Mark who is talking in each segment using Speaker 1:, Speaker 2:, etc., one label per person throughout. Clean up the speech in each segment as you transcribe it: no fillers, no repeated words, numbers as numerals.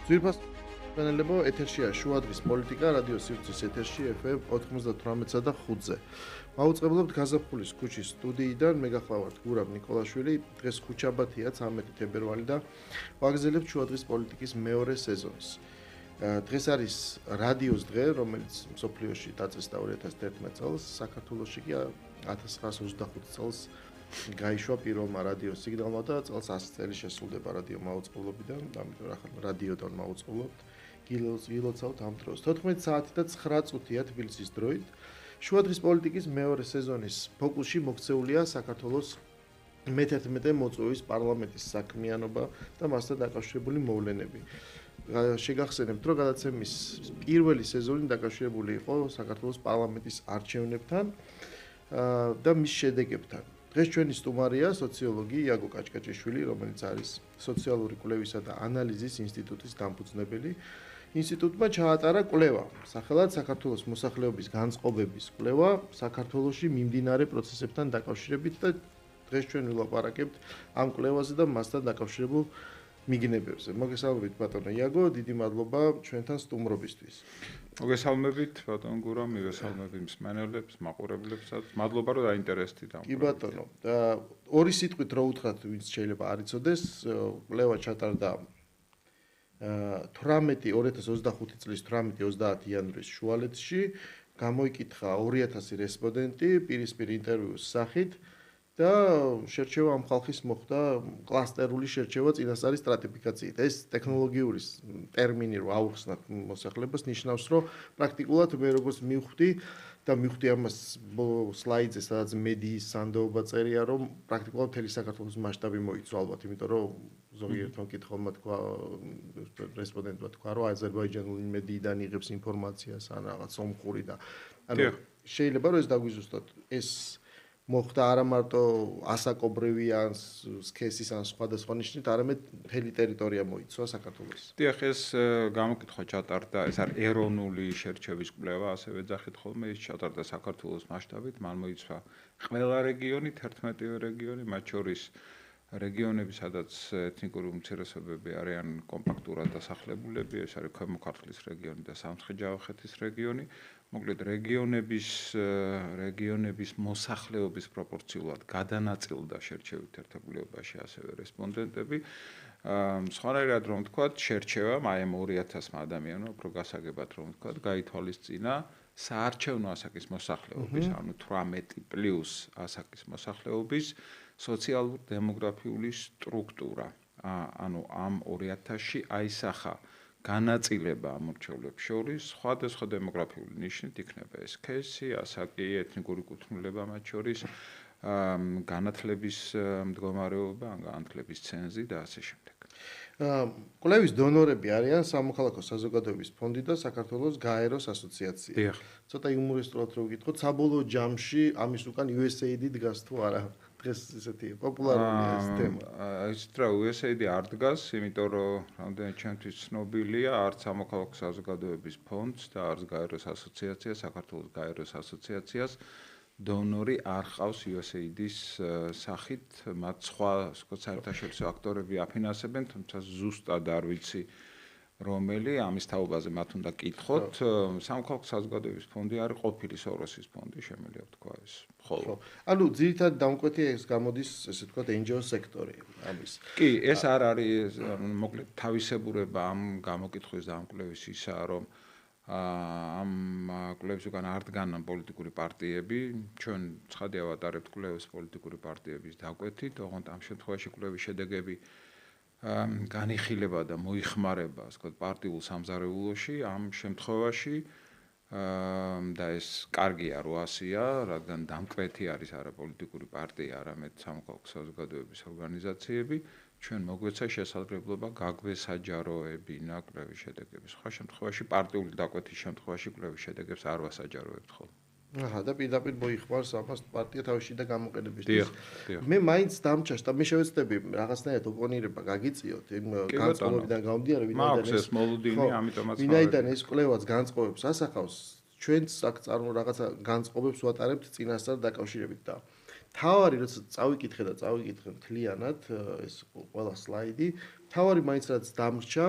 Speaker 1: ძვირფას პანელებო ეთერშია შუადღის პოლიტიკა რადიო სივრცის ეთერში FM 98-სა და 5-ზე. მაუწყებლობთ გაზაფხულის ქუჩის სტუდიიდან, მე გახლავართ გურამ ნიკოლაშვილი. დღეს ხუთშაბათია 13 თებერვალი და ვაგრძელებთ შუადღის პოლიტიკის მეორე სეზონს. დღეს არის რადიოს დღე, რომელიც მსოფლიოში დაწესდა 2011 წელს, საქართველოში კი 1925 წელს გაიშვა პირველმა რადიო სიგნალმა და წელს 100 წელი შესრულდება რადიო მაუწყებლობიდან, ამიტომ ახლა რადიოდან მაუწყებლობთ. გილოცავთ ამ დროს. 14 საათი და 9 წუთია თბილისის დროით. შუადღის პოლიტიკის მეორე სეზონის ფოკუსში მოქცეულია საქართველოს მე-11 მოწვევის პარლამენტის საქმიანობა და მასთან დაკავშირებული მოვლენები. შეგახსენებთ, რომ გადაცემის პირველი სეზონი დაკავშირებული იყო საქართველოს პარლამენტის არჩევნებთან და მის შედეგებთან. დღეს ჩვენი სტუმარია სოციოლოგი იაგო კაჭკაჭიშვილი, რომელიც არის სოციალური კვლევისა და ანალიზის ინსტიტუტის დამფუძნებელი. ინსტიტუტმა ჩაატარა კვლევა, სახელად საქართველოს მოსახლეობის განწყობების კვლევა საქართველოში მიმდინარე პროცესებთან დაკავშირებით და დღეს ჩვენ ვილაპარაკებთ ამ კვლევაზე და მასთან დაკავშირებულ მიგნებებზე. მოგესალმებით ბატონო იაგო, დიდი მადლობა ჩვენთან სტუმრობისთვის.
Speaker 2: მოგესალმებით ბატონო გურა, მივესალმებით მსმენელებს, მაყურებლებსაც. მადლობა რომ დაინტერესდით ამ.
Speaker 1: კი ბატონო, ორი სიტყვით რო უთხრათ, ვინც შეიძლება არ იცოდეს, კვლევა ჩატარდა 2025 წლის 18-30 იანვრის შუალედში, გამოიკითხა 2000 რესპონდენტი პირისპირ ინტერვიუს სახით და შერჩევა ამ ხალხის მოხდა კლასტერული შერჩევა წინასწარი სტრატიფიკაციით. ეს ტექნოლოგიური ტერმინი რო აუხსნათ მოსახლეობას, ნიშნავს, რომ პრაქტიკულად მე როგორც მივხვდი და მივხვდი ამას სლაიდზე, სადაც მედიის სანდოობა წერია, რომ პრაქტიკულად მთელი საქართველოს მასშტაბი მოიცვა ალბათ, იმიტომ რომ ზოგიერთმა კითხავმა თქვა, რესპონდენტმა თქვა, რომ აზერბაიჯანული მედიიდან იღებს ინფორმაციას ან რაღაც სომხური და ანუ შეიძლება რომ ეს დაგვიზუსტოთ. ეს მოხდა არა მარტო ასაკობრივი ან სქესის ან სხვადასხვა ნიშნით, არამედ მთელი ტერიტორია მოიცვა საქართველოს.
Speaker 2: დიახ, ეს გამოკითხვა ჩატარდა, ეს არის ეროვნული შერჩევის კვლევა, ასევე ძახით ხოლმე, ის ჩატარდა საქართველოს მასშტაბით, მან მოიცვა ყველა რეგიონი, 11 რეგიონი, მათ შორის რეგიონები, სადაც ეთნიკური უმცირესობები არიან კომპაქტურად დასახლებულები, ეს არის ქვემო ქართლის რეგიონი და სამცხე-ჯავახეთის რეგიონი. მოკლედ რეგიონების მოსახლეობის პროპორციულად გადანაწილდა შერჩევით ერთობლიობაში ასევე რესპონდენტები. სხვანაირად რომ ვთქვათ, შერჩევამ აი ამ 2000 ადამიანმა უფრო გასაგებად რომ ვთქვათ, გაითვალისწინა საარჩევნო ასაკის მოსახლეობის, ანუ 18+ ასაკის მოსახლეობის სოციალურ-დემოგრაფიული სტრუქტურა. ანუ ამ 2000-ში აისახა განაწილება ამორჩევლებს შორის სხვადასხვა დემოგრაფიული ნიშნით იქნება ეს სქესი, ასაკი, ეთნიკური კუთვნილება მათ შორის, განათლების მდგომარეობა, განათლების ცენზი და ასე შემდეგ.
Speaker 1: კვლევის დონორები არიან სამოქალაქო საზოგადოების ფონდი და საქართველოს გაეროს ასოციაცია.
Speaker 2: დიახ.
Speaker 1: ცოტა იუმორისტულად რო ვიკითხოთ, საბოლოო ჯამში ამის უკან USAID დგას თუ არა? დღეს ესეთი პოპულარულია ეს თემა.
Speaker 2: ისეთ რა USAID არ დგას, იმიტომ რომ რამდენად ჩემთვის ცნობილია, არც სამოქალაქო საზოგადოების ფონდს და არც გაეროს ასოციაციას, საქართველოს გაეროს ასოციაციას დონორი არ ყავს USAID-ის სახით, მათ სხვა საერთაშორისო აქტორები აფინანსებენ, თუმცა ზუსტად არ ვიცი რომელი, ამის თაობაზე მათ უნდა კითხოთ. სამოქალაქო საზოგადოების ფონდი არის ყოფილი სოროსის ფონდი, შემიძლია ვთქვა ეს.
Speaker 1: ხო. ანუ ძირითადად დამკვეთია ეს გამოდის, ესე ვთქვათ, NGO სექტორი ამის.
Speaker 2: კი, ეს არ არის, მოკლედ თავისებურება ამ გამოკითხვის და ამ კვლევის ისაა, რომ ამ კვლევის უკან არ დგანან პოლიტიკური პარტიები, ჩვენ ცხადია ვატარებთ კვლევის პოლიტიკური პარტიების დაკვეთით, ოღონდ ამ შემთხვევაში კვლევის შედეგები განიხილება და მოიხმარება, ასე ვთქვათ, პარტიულ სამზარეულოში, ამ შემთხვევაში და ეს კარგია 800-ია, რადგან დამკვეთი არის არა პოლიტიკური პარტია, არამედ სამოქალაქო საზოგადოების ორგანიზაციები, ჩვენ მოგვეცა შესაძლებლობა გაგვესაჯაროებინა კვლევის შედეგები. სხვა შემთხვევაში პარტიული დაკვეთის შემთხვევაში კვლევის შედეგებს არ ვასაჯაროებთ ხოლმე.
Speaker 1: აჰა, და პირდაპირ მოიხმარს ამას პარტია თავში და გამოყენებისთვის.
Speaker 2: დიახ.
Speaker 1: მე მაინც დამჩაშდა, მე შევეცდები რაღაცნაირად ოპონირება გაგიწიოთ იმ განწყობებიდან გამომდინარე,
Speaker 2: ვინაიდან ეს მოლოდინი, ამიტომაც
Speaker 1: ვინაიდან ეს კვლევაც განწყობებს ასახავს, ჩვენც აქ რაღაცა განწყობებს ვატარებთ წინასწარ დაკავშირებით და თავარი როცა წავიკითხე მთლიანად ეს ყველა სლაიდი, თავარი მაინც რაც დამრჩა,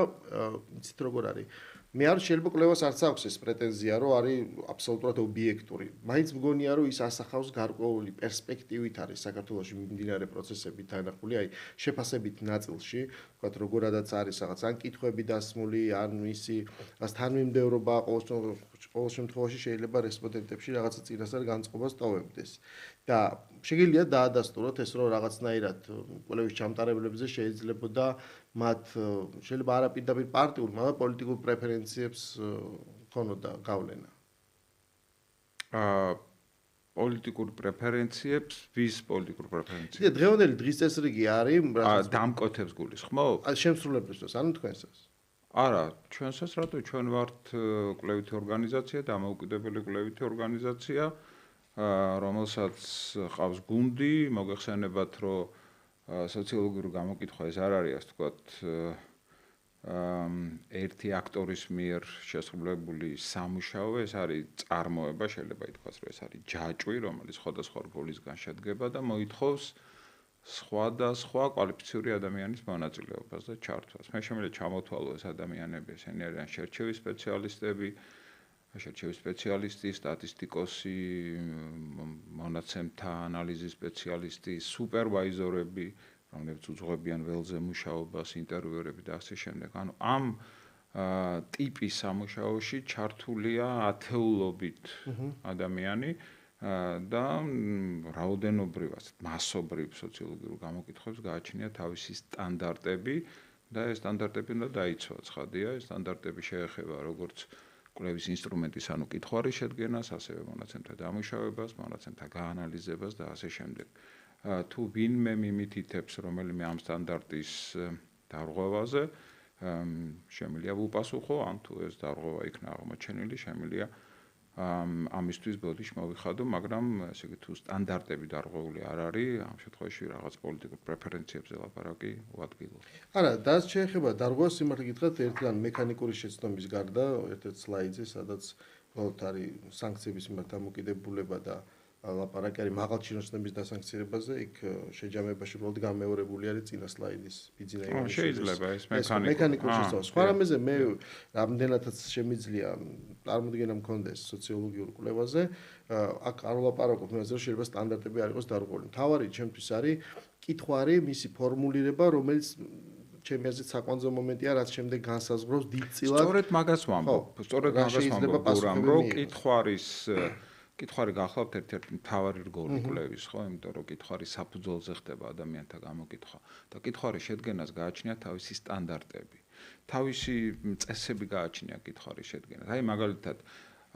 Speaker 1: იცით როგორ არის? მე არ შეიძლება კვლევას არც აქვს ეს პრეტენზია, რომ არის აბსოლუტურად ობიექტური. მაინც მგონია, რომ ის ასახავს გარკვეული პერსპექტივით არის საქართველოში მიმდინარე პროცესები თანახული, აი შეფასებით ნაწილში, ვთქვათ, როგორადაც არის რაღაც ან კითხვები დასმული, ან მისი რას თანმიმდევრობა ყოველ შემთხვევაში შეიძლება რესპონდენტებში რაღაცა წინასწარ განწყობას ტოვებდეს. და შეგიძლია დაადასტუროთ ეს, რომ რაღაცნაირად კვლევის ჩამტარებლებზე შეიძლებოდა მათ შეიძლება არა პირდაპირ პარტიულ, მაგრამ პოლიტიკურ პრეფერენციებს ქონოდა გავლენა.
Speaker 2: პოლიტიკურ პრეფერენციებს, ვის პოლიტიკურ პრეფერენციებს?
Speaker 1: იდე დღევანდელი დღის წესრიგი არის,
Speaker 2: დამკვეთებს გულისხმობ?
Speaker 1: შემსრულებლისთვის, ანუ თქვენსაც.
Speaker 2: არა, ჩვენსაც რატო ჩვენ ვართ კვლევითი ორგანიზაცია, დამოუკიდებელი კვლევითი ორგანიზაცია, რომელსაც ყავს გუნდი, მოგეხსენებათ, რომ სოციოლოგიური გამოკითხვა ეს არ არის, ასე ვთქვათ, ერთი აქტორის მიერ შესრულებული სამუშაო, ეს არის წარმოება, შეიძლება ითქვას, რომ ეს არის ჯაჭვი, რომელიც სხვადასხვა რგოლისგან შედგება და მოითხოვს სხვადასხვა კვალიფიციური ადამიანის მონაწილეობას და ჩართვას. მე შემიძლია ჩამოთვალო ეს ადამიანები, ესენი არიან შერჩევის სპეციალისტები, სტატისტიკოსი, მონაცემთა ანალიზის სპეციალისტი, სუპერვაიზორები, რომლებიც უძღვებიან ველზე მუშაობას, ინტერვიუერები და ასე შემდეგ. ანუ ამ ტიპის სამუშაოში ჩართულია ათეულობით ადამიანი და რაოდენობრივ, მასობრივ სოციოლოგიურ გამოკითხვებს გააჩნია თავისი სტანდარტები და ეს სტანდარტები უნდა დაიცვა. ცხადია, ეს სტანდარტები შეეხება როგორც კვლევის ინსტრუმენტის, ანუ კითხვარის შედგენას, ასევე მონაცემთა დამუშავებას, მონაცემთა გაანალიზებას და ასე შემდეგ. თუ ვინმე მიმითითებს რომელიმე ამ სტანდარტის დარღვევაზე, შემიძლია ვუპასუხო, ან თუ ეს დარღვევა იქნა აღმოჩენილი, შემიძლია ამისთვის ბოდიში მოვიხადო, მაგრამ ესე იგი თუ სტანდარტები დარღვეული არ არის, ამ შემთხვევაში რაღაც პოლიტიკურ პრეფერენციებზე ლაპარაკი უადგილოა.
Speaker 1: არა, დას შეეხება დარღვევას სიმართლე გითხრათ, ერთგან მექანიკური შეცდომის გარდა, ერთ-ერთ სლაიდზე, სადაც უბრალოდ არის სანქციების მიმართ დამოკიდებულება და ლაპარაკი არის მაღალჩინოსნების დასანქცირებაზე, იქ შეჯამებაში უბრალოდ გამეორებული არის წინა სლაიდის ბიძინა ივანიშვილის.
Speaker 2: შეიძლება ეს
Speaker 1: მექანიკური შეცდომა. სხვა რამეზე მე რამდენადაც შემიძლია წარმოდგენა მქონდეს სოციოლოგიურ კვლევაზე, აქ არ ვლაპარაკობ იმაზე, რომ შეიძლება სტანდარტები არ იყოს დარღვეული. მთავარი ჩემთვის არის კითხვარი, მისი ფორმულირება, რომელიც ჩემი აზრით საკვანძო მომენტია, რაც შემდეგ განსაზღვრავს დიდწილად.
Speaker 2: სწორედ მაგას ვამბობ. რომ კითხვარი გახლავთ ერთ-ერთი მთავარი რგოლი კვლევის, ხო? იმიტომ რომ კითხვარი საფუძველზე ხდება ადამიანთა გამოკითხვა და კითხვარის შედგენას გააჩნია თავისი სტანდარტები. თავისი წესები გააჩნია კითხვარის შედგენას. აი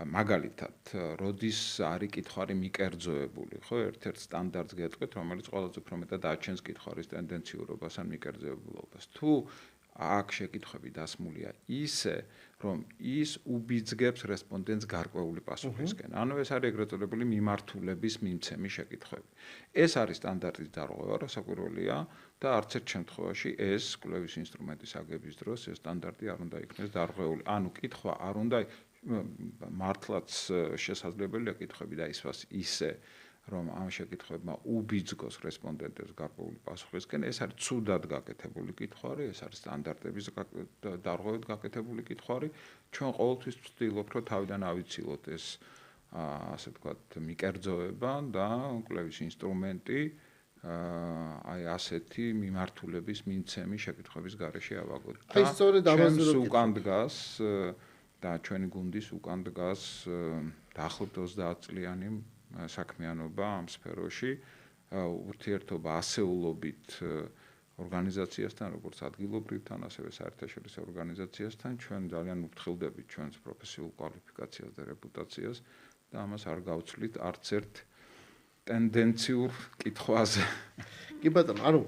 Speaker 2: მაგალითად, როდის არის კითხვარი მიკერძოებული, ხო? ერთ-ერთ სტანდარტს გეტყვით, რომელიც ყველაზე უფრო მეტად აჩენს კითხვარის ტენდენციურობას ან მიკერძოებულობას. თუ აქ შეკითხვები დასმულია ისე, რომ ის უბიძგებს რესპონდენტს გარკვეული პასუხისკენ. ანუ ეს არის ეგრეთ წოდებული მიმართულების მიმცემი შეკითხვები. ეს არის სტანდარტის დარღვევა, რასაკვირველია და არც ერთ შემთხვევაში ეს კვლევის ინსტრუმენტის აგების დროს ეს სტანდარტი არ უნდა იქნეს დარღვეული. ანუ კითხვა არ უნდა მართლაც შესაძლებელია კითხვები დაისვას ისე, რომ ამ შეკითხვებმა უბიძგოს რესპონდენტებს გარკვეული პასუხისკენ, ეს არის ცუდად გაკეთებული კითხვარი, ეს არის სტანდარტების დარღვევით გაკეთებული კითხვარი. ჩვენ ყოველთვის ვცდილობთ, რომ თავიდან ავიცილოთ ეს, ასე ვთქვათ, მიკერძოება და კვლევის ინსტრუმენტი აი ასეთი მიმართულების მიმცემი შეკითხვების გარეშე ავაგოთ.
Speaker 1: აი სწორედ ამაზე
Speaker 2: რომ უკან დგას და ჩვენი გუნდის უკან დგას დაახლოებით 30 წლიანი საქმიანობა ამ სფეროში, ურთიერთობა ასეულობით ორგანიზაციასთან, როგორც ადგილობრივთან, ასევე საერთაშორისო ორგანიზაციასთან, ჩვენ ძალიან ვფრთხილდებით ჩვენს პროფესიულ კვალიფიკაციას და რეპუტაციას და ამას არ გავცვლით არც ერთ ტენდენციურ კითხვაზე.
Speaker 1: კი ბატონო, ანუ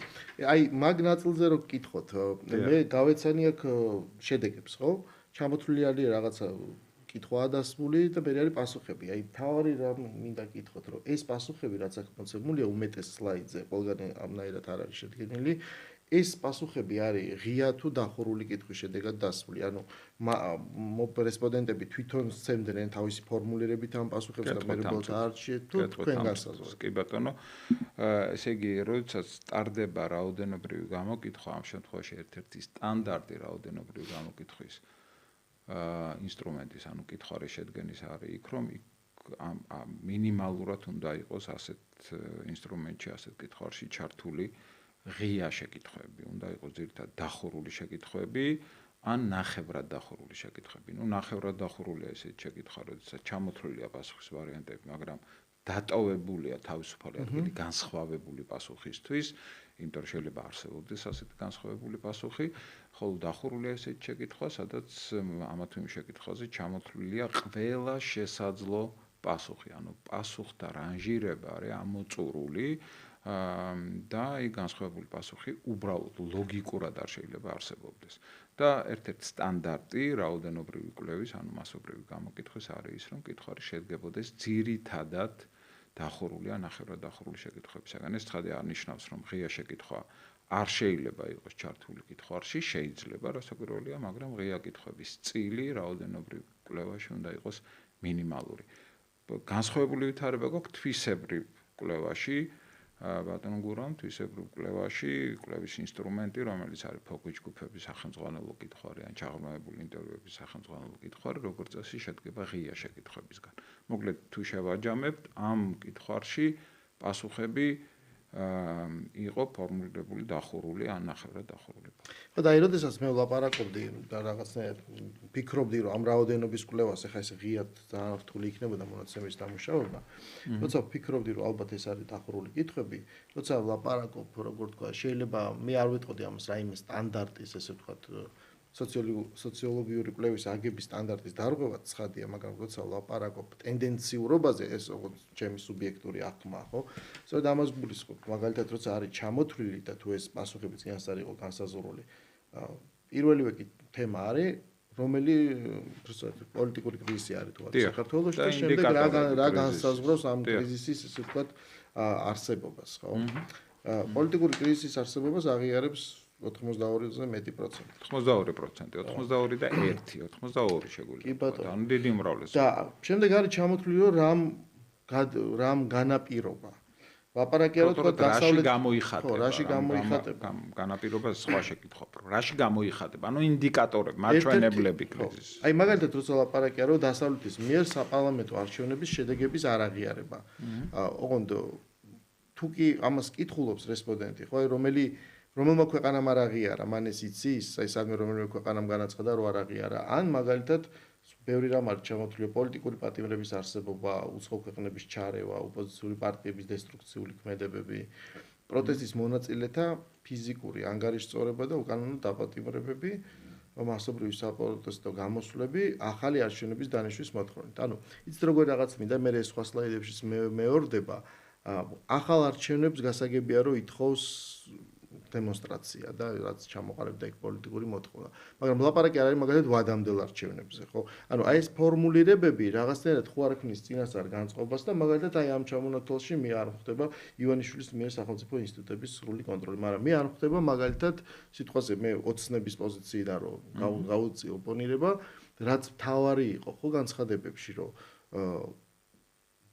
Speaker 1: აი მაგ ნაწილზე რო გკითხოთ, მე გავეცანი აქ შედეგებს, ხო? ჩამოთვლილი არის რაღაცა კითხვაა დასმული და მე არის პასუხები. აი თავი რამ მინდა გკითხოთ, რომ ეს პასუხები რაც აქ მოცემულია უმეტეს სლაიდზე, ყველგან ამნაირად არ არის შედგენილი. ეს პასუხები არის ღია თუ დახურული კითხვის შედეგად დასმული. ანუ რესპონდენტები თვითონ სცემდნენ თავისი ფორმულირებით ამ პასუხებს და მე რბოლთა არჩიეთ თუ თქვენ განსაზღვრეთ.
Speaker 2: კი ბატონო, ესე იგი, როდესაც სტარდება რაოდენობრივი გამოკითხვა, ამ შემთხვევაში ერთ-ერთი სტანდარტი რაოდენობრივი გამოკითხვის ინსტრუმენტის, ანუ კითხვის შედგენის არის იქ, რომ მინიმალურად უნდა იყოს ასეთ ინსტრუმენტში, ასეთ კითხვაში ჩართული ღია შეკითხვები, უნდა იყოს ძირითადად დახურული შეკითხვები, ან ნახევრად დახურული შეკითხვები. ნუ ნახევრად დახურულია ესეთი შეკითხვა, როდესაც ჩამოთვლილია პასუხის ვარიანტები, მაგრამ დატოვებულია თავისუფალი ადგილი განსხვავებული პასუხისთვის, იმიტომ რომ შეიძლება არსებობდეს ასეთი განსხვავებული პასუხი, ხოლო დახურულია ესეთი შეკითხვა, სადაც ამა თუ იმ შეკითხვაზე ჩამოთვლილია ყველა შესაძლო პასუხი, ანუ პასუხთა რანჟირება არის ამოწურული და აი განსხვავებული პასუხი უბრალოდ ლოგიკურად არ შეიძლება არსებობდეს. და ერთ-ერთი სტანდარტი რაოდენობრივი კვლევის, ანუ მასობრივი გამოკითხვის არის ის, რომ კითხვარი შედგებოდეს ძირითადად დახურული ან ნახევრად დახურული შეკითხვებისაგან. ეს ცხადი არნიშნავს, რომ ღია შეკითხვა არ შეიძლება იყოს ჩართული კითხვაში, შეიძლება, რასაკვირველია, მაგრამ ღია კითხვების წილი რაოდენობრივ კვლევაში უნდა იყოს მინიმალური. განსხვავებული ვითარება გვაქვს თვისებრივ კვლევაში, ბატონო გურამ, თვისებრივ კვლევაში, კვლევის ინსტრუმენტი, რომელიც არის ფოკუს ჯგუფების სახელმძღვანელო კითხვარი ან ჩაღრმავებული ინტერვიუების სახელმძღვანელო კითხვარი, როგორც წესი შედგება ღია შეკითხვებისგან. მოკლედ, თუ შევაჯამებთ, ამ კითხვაში პასუხები იყო ფორმულირებული დახურული ან ნახევრად დახურული.
Speaker 1: ხო და აი როდესაც მე ვლაპარაკობდი და რაღაცნაირად ფიქრობდი რომ ამ რაოდენობის კვლევას ახლა ეს ღიად ძალიან რთული იქნებოდა მონაცემის დამუშავება, როცა ვფიქრობდი რომ ალბათ ეს არის დახურული კითხვები, როცა ვლაპარაკობ როგორ თქვა, შეიძლება მე არ ვიტყოდი ამას რაიმე სტანდარტის, ესე ვთქვათ, სოციოლოგიური კვლევის აგების სტანდარტის დარღვევა ცხადია, მაგრამ როცა ვლაპარაკობ ტენდენციურობაზე, ეს როგორც ჩემი სუბიექტური აღქმა, ხო? სწორედ ამას გულისხმობ, მაგალითად, როცა არის ჩამოთვლილი და თუ ეს პასუხები წინასწარ არ იყო განსაზღვრული, პირველივე თემა არის, რომელი პოლიტიკური კრიზისი არის თუ არა საქართველოში და შემდეგ რა განსაზღვრავს ამ კრიზისის, ესე ვთქვათ, არსებობას, ხო? პოლიტიკური კრიზისის არსებობას აღიარებს 82-ზე მეტი პროცენტი.
Speaker 2: 82%, 82 და 1, 82 შეგვიძლია. ანუ დიდი უმრავლესობა.
Speaker 1: და შემდეგ არის ჩამოთვლილი, რომ რამ განაპირობა. ლაპარაკია რომ თქვა
Speaker 2: დასავლეთ გამოიხატება.
Speaker 1: რაში გამოიხატება?
Speaker 2: განაპირობა სხვა შეკითხვა. რაში გამოიხატება? ანუ ინდიკატორები, მაჩვენებლები კრიზისის.
Speaker 1: აი მაგალითად როცა ლაპარაკია რომ დასავლეთის მიერ საპარლამენტო არჩევნების შედეგების არაღიარება. ოღონდ თუ კი ამას კითხულობს რესპონდენტი, ხო, რომელმა ქვეყანამ არ აღიარა, მან ეს იცის, აი სადმე რომელიმე ქვეყანამ განაცხადა რომ არ აღიარა, ან მაგალითად ბევრი რამ არის ჩამოთვლილი პოლიტიკური პატიმრების არსებობა, უცხო ქვეყნების ჩარევა, ოპოზიციური პარტიების დესტრუქციული ქმედებები, პროტესტის მონაწილეთა ფიზიკური ანგარიშწორება და უკანონო დაპატიმრებები, მასობრივი საპროტესტო გამოსვლები, ახალი არჩევნების დანიშვნის მოთხოვნით. ანუ იცით როგორ რაღაც მინდა, მე ეს სხვა სლაიდებშიც მეორდება, ახალ არჩევნებს გასაგებია რომ ითხოვს დემონსტრაცია და რაც ჩამოყალიბდა იქ პოლიტიკური მოთხოვნა. მაგრამ ლაპარაკი არ არის მაგალითად ვადამდელ არჩევნებზე, ხო? ანუ აი ეს ფორმულირებები რაღაცნაირად ხო არ ქმნის წინასწარ განწყობას და მაგალითად აი ამ ჩამონათვალში მე არ ხვდება ივანიშვილის მიერ სახელმწიფო ინსტიტუტების სრული კონტროლი, მაგრამ მე არ ხვდება მაგალითად სიტყვაზე მე ოცნების პოზიციიდან რომ გავუწი ოპონირება, რაც თავარი იყო ხო განცხადებებში, რომ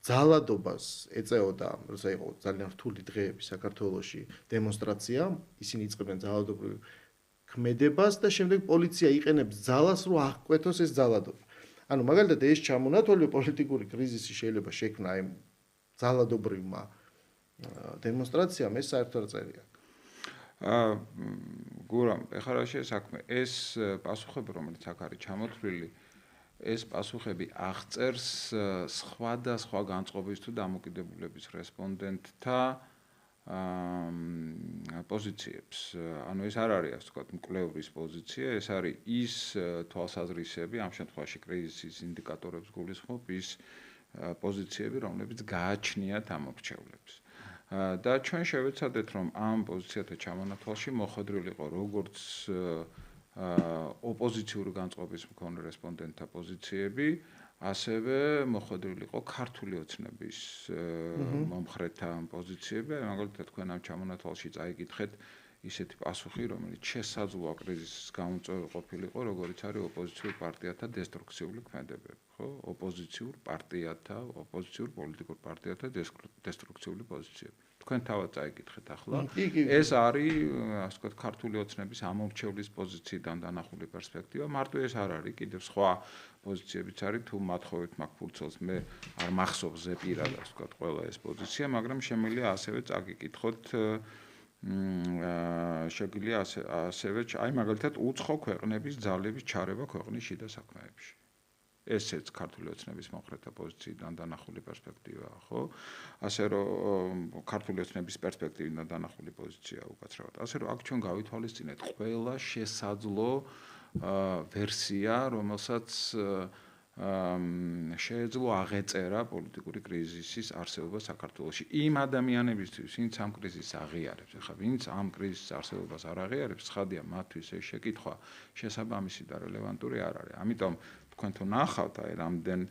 Speaker 1: ძალადობას ეწეოდა, როცა იყო ძალიან რთული დღეები საქართველოში, დემონსტრაცია, ისინი იწყებდნენ ძალადობრივ ქმედებას და შემდეგ პოლიცია იყენებს ძალას, რომ აღკვეთოს ეს ძალადობა. ანუ მაგალითად ეს ჩამონათვლილი პოლიტიკური კრიზისი შეიძლება შექმნა აი ძალადობრივმა დემონსტრაციამ, ეს საერთოდ წერია.
Speaker 2: გურამ, ეხლა რა საქმე, ეს პასუხები, რომელიც აქ არის ჩამოთვლილი, ეს პასუხები აღწერს სხვადასხვა განწყობის თუ დამოკიდებულების რესპონდენტთა პოზიციებს. ანუ ეს არ არის, ასე ვთქვათ, მკვლევრის პოზიცია, ეს არის ის თვალსაზრისები, ამ შემთხვევაში კრიზისის ინდიკატორებს გულისხმობ, ის პოზიციები, რომლებიც გააჩნიათ ამ მრჩევლებს. და ჩვენ შევეცადეთ, რომ ამ პოზიციათა ჩამონათვალში მოხვედრილი იყო როგორც ოპოზიციური განწყობის მქონე რესპონდენტთა პოზიციები, ასევე მოხვედრილი იყო ქართული ოცნების მომხრეთა პოზიციები. მაგალითად, თქვენ ამ ჩამონათვალში წაიკითხეთ ისეთი პასუხი, რომელიც შესაძლოა კრიზისის გამოწვევა ყოფილიყო, როგორც არის ოპოზიციურ პარტიათა დესტრუქციული ქმედებები, ხო? ოპოზიციურ პარტიათა, ოპოზიციურ პოლიტიკურ პარტიათა დესტრუქციული პოზიციები. თქვენ თავად წაიკითხეთ ახლა. ეს არის, ასე ვთქვათ, ქართული ოცნების ამომრჩევლის პოზიციიდან დანახული პერსპექტივა. მარტო ეს არ არის, კიდევ სხვა პოზიციებიც არის, თუ მათხოვეთ მაგ ფურცელს, მე არ მახსოვს ზეპირად, ასე ვთქვათ, ყველა ეს პოზიცია, მაგრამ შემიძლია ასევე წაგიკითხოთ შეგვიძლია ასევე აი მაგალითად უცხო ქვეყნების ძალების ჩარევა ქვეყნის შიდა საქმეებში. ესეც ქართული ოცნების მომხრეთა პოზიციიდან დანახული პერსპექტივაა, ხო? ასე რომ ქართული ოცნების პერსპექტივიდან დანახული პოზიცია უკაცრავად. ასე რომ აქ ჩვენ გავითვალისწინეთ ყველა შესაძლო ვერსია, რომელსაც შეეძლო აღეწერა პოლიტიკური კრიზისის არსებობა საქართველოში. იმ ადამიანებისთვის, ვინც ამ კრიზისს აღიარებს, ახლა ვინც ამ კრიზისის არსებობას არ აღიარებს, ცხადია მათთვის ეს შეკითხვა შესაბამისი და რელევანტური არ არის. ამიტომ თქვენ თუ ნახავთ აი რამდენ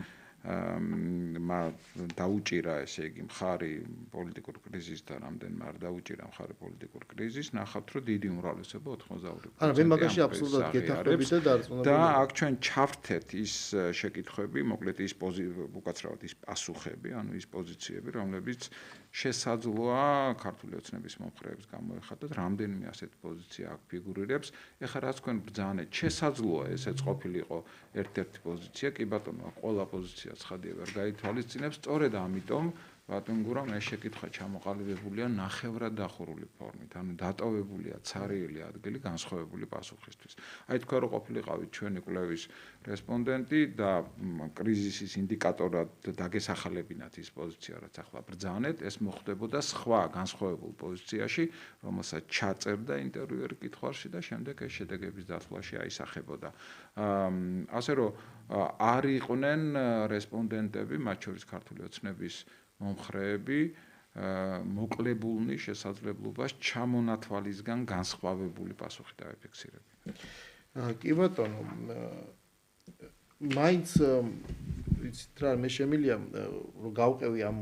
Speaker 2: დაუჭირა ესე იგი მხარი პოლიტიკურ კრიზისს და რამდენმა არ დაუჭირა მხარი პოლიტიკურ კრიზისს, ნახავთ რომ დიდი უმრავლესობა 82%.
Speaker 1: ანუ მე მაგაში აბსოლუტურად გეთანხმებით და დარწმუნებული
Speaker 2: და აქ ჩვენ ჩავთეთ ის შეკითხვები, მოკლედ ის უკაცრავად ის პასუხები, ანუ ის პოზიციები, რომლებიც შესაძლოა ქართული ოცნების მომხრეებს გამოეხატოთ, რამდენიმე ასეთი პოზიცია აქ ფიგურირებს. ეხლა რაც თქვენ ბრძანეთ, შესაძლოა ესეც ყოფილიყო ერთ-ერთი პოზიცია, კი ბატონო, ყველა პოზიცია ცხადია ვერ გაითვალისწინებს, სწორედ ამიტომ ბატონ გურამ ეს შეკითხვა ჩამოყალიბებულია ნახევრად დახურული ფორმით, ანუ დატოვებულია ცარიელი ადგილი განსხვავებული პასუხისთვის. აი თქვენ რო ყოფილიყავით ჩვენი კვლევის რესპონდენტი და კრიზისის ინდიკატორად დაგესახალებინათ ის პოზიცია, რაც ახლა ბრძანეთ, ეს მოხდებოდა სხვა განსხვავებულ პოზიციაში, რომელსაც ჩაწერდა ინტერვიუერი კითხვაში და შემდეგ ეს შედეგების დათვლაში აისახებოდა. ასე რომ არ იყვნენ რესპონდენტები, მათ შორის ქართული ოცნების მომხრეები, მოკლებულნი შესაძლებლობას ჩამონათვალისგან განსხვავებული პასუხი დაეფიქსირებინათ.
Speaker 1: კი ბატონო, მაინც ვიცით რა, მე შემიძლია რომ გავყევი ამ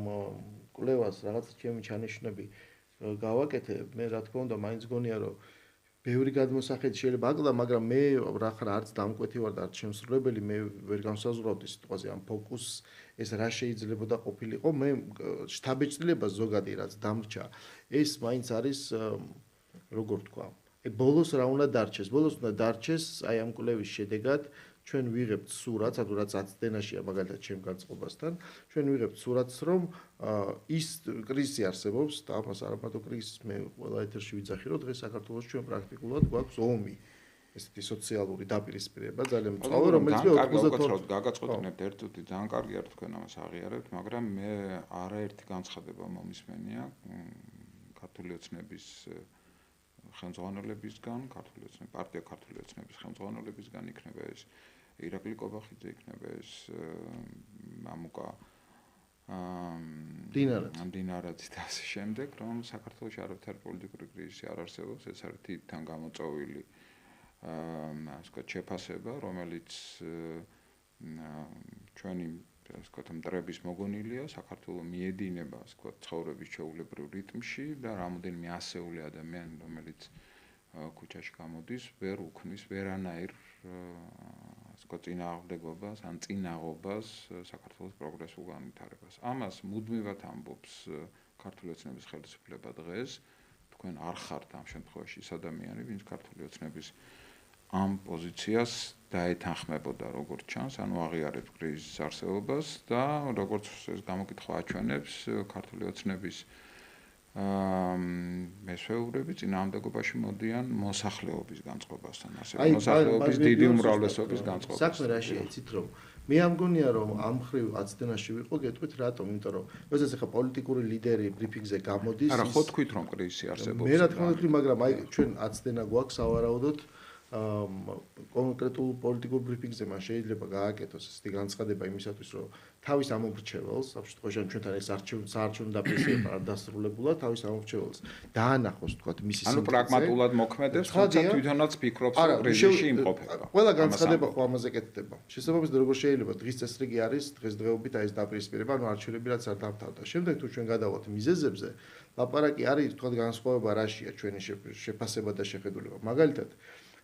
Speaker 1: კვლევას რაღაც ჩემი ჩანიშვნები გავაკეთე, მე რა თქმა უნდა მაინც გონია რომ ბევრი გადმოსახედი შეიძლება აკლდა, მაგრამ მე რახან არც დამკვეთი ვარ და არც შემსრულებელი, მე ვერ განსაზღვრავდი სიტყვაზე ამ ფოკუსს, ეს რა შეიძლებოდა ყოფილიყო, მე შთაბეჭდილება ზოგადი რაც დამრჩა, ეს მაინც არის როგორ თქვა, ბოლოს რა უნდა დარჩეს? ბოლოს უნდა დარჩეს აი ამ კვლევის შედეგად ჩვენ ვიღებთ სურათს, ანუ რაც აცდენაშია მაგალითად ჩემ განწყობასთან, ჩვენ ვიღებთ სურათს, რომ ის კრიზისი არსებობს და ამას არ მარტო კრიზისს მე ყველა ეთერში ვიძახი, რომ დღეს საქართველოში ჩვენ პრაქტიკულად გვაქვს ომი. ესეთი სოციალური დაპირისპირება ძალიან მწვავე, რომელიც 92
Speaker 2: გაგაწყობინებთ ერთ წუთი, ძალიან კარგია რომ თქვენ ამას აღიარებთ, მაგრამ მე არაერთი განცხადება მომისმენია ქართული ოცნების ხელმძღვანელებისგან, პარტია ქართული ოცნების ხელმძღვანელებისგან იქნება ეს ირაკლი კობახიძე, იქნება ეს მამუკა დინარაძე და ასე შემდეგ, რომ საქართველოში არავითარი პოლიტიკური კრიზისი არ არსებობს, ეს არის თითთან გამოწვეული ასე ვთქვათ შეფასება, რომელიც ჩვენი ასე ვთქვათ მტრების მოგონილია, საქართველო მიედინება ასე ვთქვათ ცხოვრების ჩვეულებრივ რიტმში და რამოდენიმე ასეული ადამიანი, რომელიც ქუჩაში გამოდის, ვერ უქმნის ვერანაირ ასე ვთქვათ წინააღმდეგობას ან წინაღობას საქართველოს პროგრესულ განვითარებას. ამას მუდმივად ამბობს ქართული ოცნების ხელისუფლება დღეს. თქვენ არ ხართ ამ შემთხვევაში ის ადამიანი, ვინც ქართული ოცნების ამ პოზიციას დაეთანხმებოდა როგორც ჩანს, ანუ აღიარებს კრიზისის არსებობას და როგორც ეს გამოკითხვა აჩვენებს, ქართული ოცნების მესვეურები წინააღმდეგობაში მოდიან მოსახლეობის განწყობასთან, ასე მოსახლეობის დიდი უმრავლესობის განწყობასთან.
Speaker 1: საქმე რაშია, იცით რომ მე ამ გონია რომ ამ ხრივ აცდენაში ვიყო, გეტყვით რატომ? იმიტომ რომ როდესაც ახლა პოლიტიკური ლიდერი ბრიფინგზე გამოდის,
Speaker 2: არა, ხო თქვით რომ კრიზისი არსებობს.
Speaker 1: მე რა თქმა უნდა, მაგრამ აი ჩვენ აცდენა გვაქვს სავარაუდოდ კონკრეტულ პოლიტიკურ ბრიფინგზე მან შეიძლება გააკეთოს ესეთი განცხადება იმისათვის, რომ თავის ამომრჩეველს, საბჭოთა ჩვენთან ეს საარჩევნო დაპირისპირება არ დასრულებულა, თავის ამომრჩეველს დაანახოს თქვათ მისი
Speaker 2: ანუ პრაგმატულად მოქმედებს, თუმცა თვითონაც ფიქრობს, რომ კრიზისში იმყოფება.
Speaker 1: ყველა განცხადება ხო ამაზე კეთდება. შესაბამისად, როგორ შეიძლება დღის წესრიგი არის დღესდღეობით აი ეს დაპირისპირება, ანუ არჩევნები რაც არ დამთავრდა. შემდეგ თუ ჩვენ გადავალთ მიზეზებზე, ლაპარაკი არის თქვათ განსხვავება რაშია ჩვენი შეფასება და შეხედულება. მაგალითად,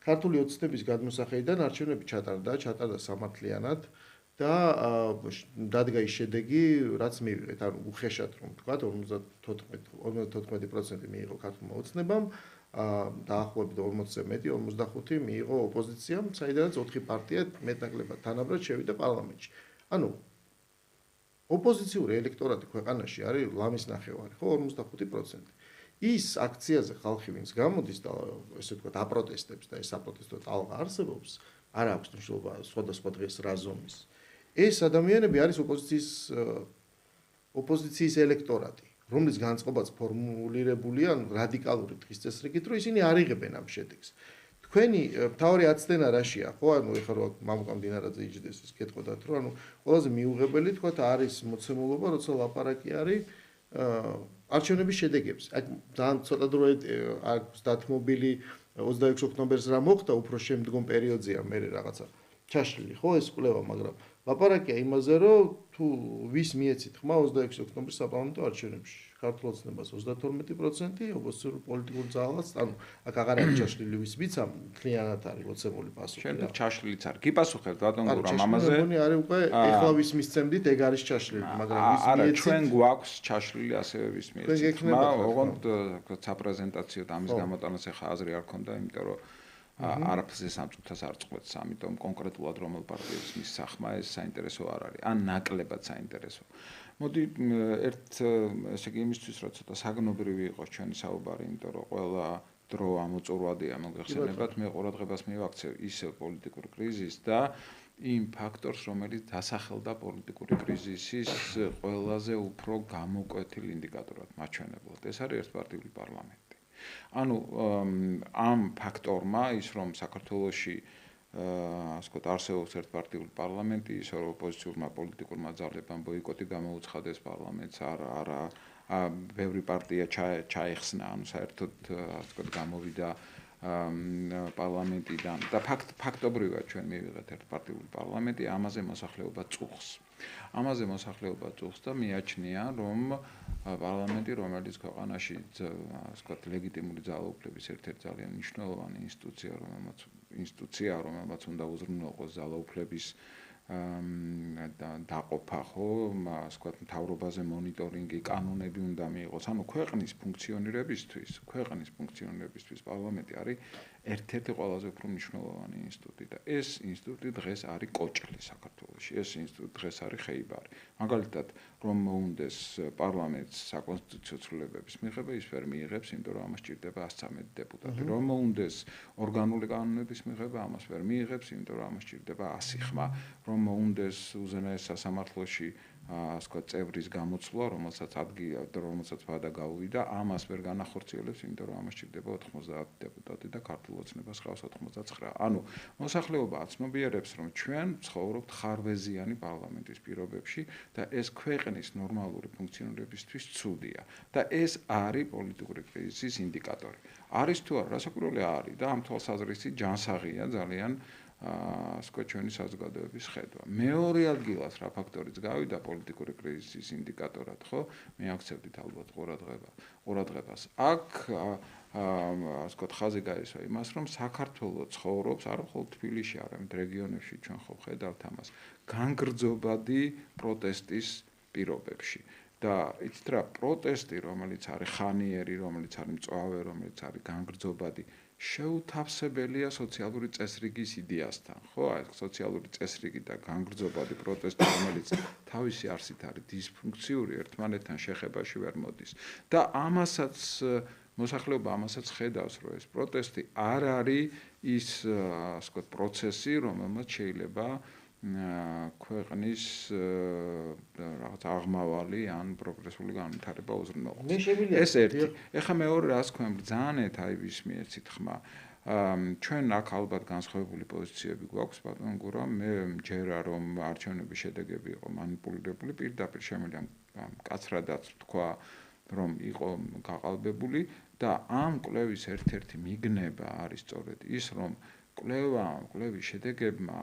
Speaker 1: ქართული ოცნების გადმოსახედიდან არჩევნები ჩატარდა სამართლიანად და დადგა ის შედეგი, რაც მივიღეთ. ანუ უხეშად რომ ვთქვათ, 54% მიიღო ქართულმა ოცნებამ, დაახლოებით 40-ზე მეტი, 45 მიიღო ოპოზიციამ, საიდანაც 4 პარტია მეტნაკლებად თანაბრად შევიდა პარლამენტში. ანუ ოპოზიციური ელექტორატი ქვეყანაში არის ლამის ნახევარი, ხო, 45%. ის აქციაზე ხალხი ვინც გამოდის და ესე ვთქვათ აპროტესტებს და ეს აპროტესტო ტალღა არსებობს, არ აქვს მნიშვნელობა სხვადასხვა დღეს რა ზომის. ეს ადამიანები არის ოპოზიციის ელექტორატი, რომლის განწყობაც ფორმულირებულია რადიკალური დღის წესრიგით, რომ ისინი არ იღებენ ამ შედეგს. თქვენი მთავარი აცდენა რაშია, ხო? ანუ ეხლა რომ მამუკამ დინარაძე იჯდეს ის გეტყოდათ, რომ ანუ ყველაზე მიუღებელი თქვათ არის მოცემულობა, როცა ლაპარაკი არის არჩევნების შედეგებს. აქ ძალიან ცოტა დრო აქვს დათმობილი 26 ოქტომბერს რა მოხდა, უფრო შემდგომ პერიოდზეა მე რაღაცა ჩაშლილი, ხო ეს კვლევა, მაგრამ ლაპარაკია იმაზე, რომ თუ ვის მიეცით ხმა 26 ოქტომბრის საპარლამენტო არჩევნებში, ქართულ ოცნებას 32%, ოპოზიციურ პოლიტიკურ ძალას, ანუ აქ აღარ არის ჩაშლილი ვის ვიცამ, მთლიანად არის მოცემული პასუხი.
Speaker 2: შემდეგ ჩაშლილიც არის. კი პასუხებთ ბატონ გურამ ამაზე.
Speaker 1: მეგონი არის უკვე ეხლა ვის მისცემდით, ეგ არის ჩაშლილი, მაგრამ ვის მიეცით?
Speaker 2: არა, ჩვენ გვაქვს ჩაშლილი ასევე ვის მიეცით. ოღონდ საპრეზენტაციო და ამის გამოტანას ახლა აზრი არ ქონდა, იმიტომ რომ არაფერზე სამწუთას არ წყვეტს, ამიტომ კონკრეტულად რომელ პარტიებს მის სახმა ეს საინტერესო არ არის, ან ნაკლებად საინტერესო. მოდი ესე იგი იმისთვის რომ ცოტა საგნობრივი იყოს ჩვენი საუბარი, იმიტომ რომ ყველა დრო ამოწურვადია მოგეხსენებათ, მე ყურადღებას მივაქცევ ისევ პოლიტიკურ კრიზისს და იმ ფაქტორს, რომელიც დასახელდა პოლიტიკური კრიზისის ყველაზე უფრო გამოკვეთილ ინდიკატორად მაჩვენებლად. ეს არის ერთპარტიული პარლამენტი. ანუ ამ ფაქტორმა ის რომ საქართველოში ასე ვთქვათ არსებობს ერთპარტიული პარლამენტი, ის რომ ოპოზიციურმა პოლიტიკურმა ძალებამ ბოიკოტი გამოუცხადეს პარლამენტს, არა ბევრი პარტია ჩაეხსნა, ანუ საერთოდ ასე ვთქვათ გამოვიდა პარლამენტიდან და ფაქტობრივად ჩვენ მივიღეთ ერთპარტიული პარლამენტი, ამაზე მოსახლეობა წუხს. ამაზე მოსახლეობა წუხს და მიაჩნია, რომ პარლამენტი, რომელიც ქვეყანაში ასე ვთქვათ ლეგიტიმური ძალაუფლების ერთ-ერთი ძალიან მნიშვნელოვანი ინსტიტუცია, რომელმაც უნდა უზრუნველყოს ძალაუფლების დაყოფა, ხო, ასე ვთქვათ მთავრობაზე მონიტორინგი, კანონები უნდა მიიღოს. ანუ ქვეყნის ფუნქციონირებისთვის პარლამენტი არის ერთ-ერთი ყველაზე უფრო მნიშვნელოვანი ინსტიტუტი და ეს ინსტიტუტი დღეს არის კოჭლი საქართველოში. ეს ინსტიტუტი დღეს არის ხეიბარი. მაგალითად, რომ მოუნდეს პარლამენტს საკონსტიტუციო ცვლილებების მიღება, ის ვერ მიიღებს, იმიტომ რომ ამას სჭირდება 113 დეპუტატი. რომ მოუნდეს ორგანული კანონების მიღება, ამას ვერ მიიღებს, იმიტომ რომ ამას სჭირდება 100 ხმა. რომ მოუნდეს უზენაეს სასამართლოში ასე ვთქვათ წევრის გამოცვლა, რომელსაც ვადა გაუვიდა, ამას ვერ განახორციელებს, იმიტომ რომ ამას სჭირდება 90 დეპუტატი და ქართულ ოცნებას ხავს 89. ანუ მოსახლეობა აცნობიერებს, რომ ჩვენ ცხოვრობთ ხარვეზიანი პარლამენტის პირობებში და ეს ქვეყნის ნორმალური ფუნქციონირებისთვის ცუდია და ეს არის პოლიტიკური კრიზისის ინდიკატორი. არის თუ არა, რასაკვირველია არის და ამ თვალსაზრისით ჯანსაღია ძალიან ასე ვთქვათ ჩვენი საზოგადოების ხედვა. მეორე ადგილას რა ფაქტორიც გავიდა პოლიტიკური კრიზისის ინდიკატორად, ხო? მე აქცევდით ალბათ ყურადღებას. აქ ასე ვთქვათ ხაზი გაისვა იმას, რომ საქართველოს ცხოვრობს არა მხოლოდ თბილისში, არამედ რეგიონებში ჩვენ ხო ხედავთ ამას, განგრძობადი პროტესტის პირობებში. და იცით რა, პროტესტი, რომელიც არის ხანიერი, რომელიც არის მწვავე, რომელიც არის განგრძობადი, შეუთავსებელია სოციალური წესრიგის იდეასთან, ხო? აი სოციალური წესრიგი და განგრძობადი პროტესტი, რომელიც თავისი არსით არის დისფუნქციური, ერთმანეთთან შეხებაში ვერ მოდის. და ამასაც მოსახლეობა ამასაც ხედავს, რომ ეს პროტესტი არ არის ის ასე ვთქვათ პროცესი, რომელმაც შეიძლება ქვეყნის რაღაც აღმავალი ან პროგრესული განვითარება უზრუნველყოს. ეს ერთი. ეხლა მეორე რას ქვემ ბრძანეთ, აი ვის მიეცით ხმა. ჩვენ აქ ალბათ განსხვავებული პოზიციები გვაქვს ბატონ გურამ მე მჯერა რომ არჩევნების შედეგები იყო მანიპულირებული პირდაპირ შემიძლია მკაცრადაც თქვა რომ იყო გაყალბებული და ამ კვლევის ერთ-ერთი მიგნება არის სწორედ ის რომ კვლევის შედეგებმა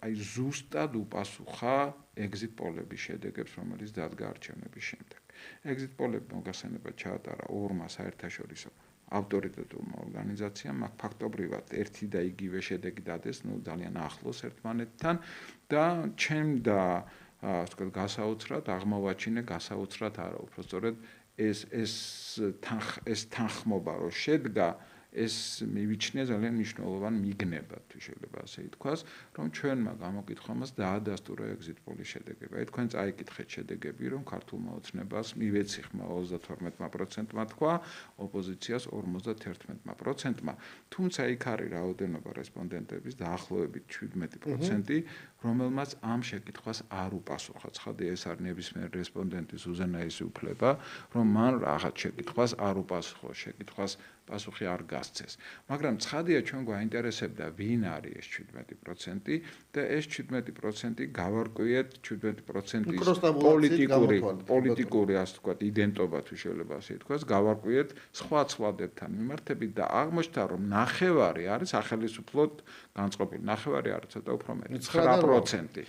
Speaker 2: აი ზუსტად უპასუხა exit poll-ების შედეგებს რომელიც დადგა არჩევნების შემდეგ exit poll-ები მოგახსენებათ ჩაატარა ორმა საერთაშორისო ავტორიტეტულმა ორგანიზაციამ აქ ფაქტობრივად ერთი და იგივე შედეგი დადეს ნუ ძალიან ახლოს ერთმანეთთან და ჩემდა ასე ვთქვათ გასაოცრად აღმოვაჩინე გასაოცრად არა უფრო სწორედ ეს თანხმობა რო შედგა ეს მივიჩნია ძალიან მნიშვნელოვანი მიგნება თუ შეიძლება ასე ითქვას რომ ჩვენმა გამოკითხვამას დაადასტურა exit poll-ის შედეგები. აი თქვენ წაიკითხეთ შედეგები რომ ქართულმა ოცნებას მივეციხმა 32%-მა თქვა, ოპოზიციას 51%-მა. თუმცა იქ არის რაოდენობა რესპონდენტების დაახლოებით 17%, რომელმაც ამ შეკითხვას არ უპასუხა. ცხადია ეს არის ნებისმიერ რესპონდენტის უზენაესი უფლება, რომ მან რაღაც შეკითხვას არ უპასუხოს, შეკითხვას პასუხი არ გასცეს. მაგრამ ცხადია ჩვენ გვაინტერესებდა ვინ არის ეს 17% და ეს 17% გავარკვიეთ 17%-ის პოლიტიკური ასე ვთქვათ იდენტობა თუ შეიძლება ასე ითქვას, გავარკვიეთ სხვა ცვლადებთან მიმართებით და აღმოჩნდა რომ ნახევარი არის სახელისუფლოდ განწყობილი. ნახევარი არის ცოტა უფრო მეტი 9%.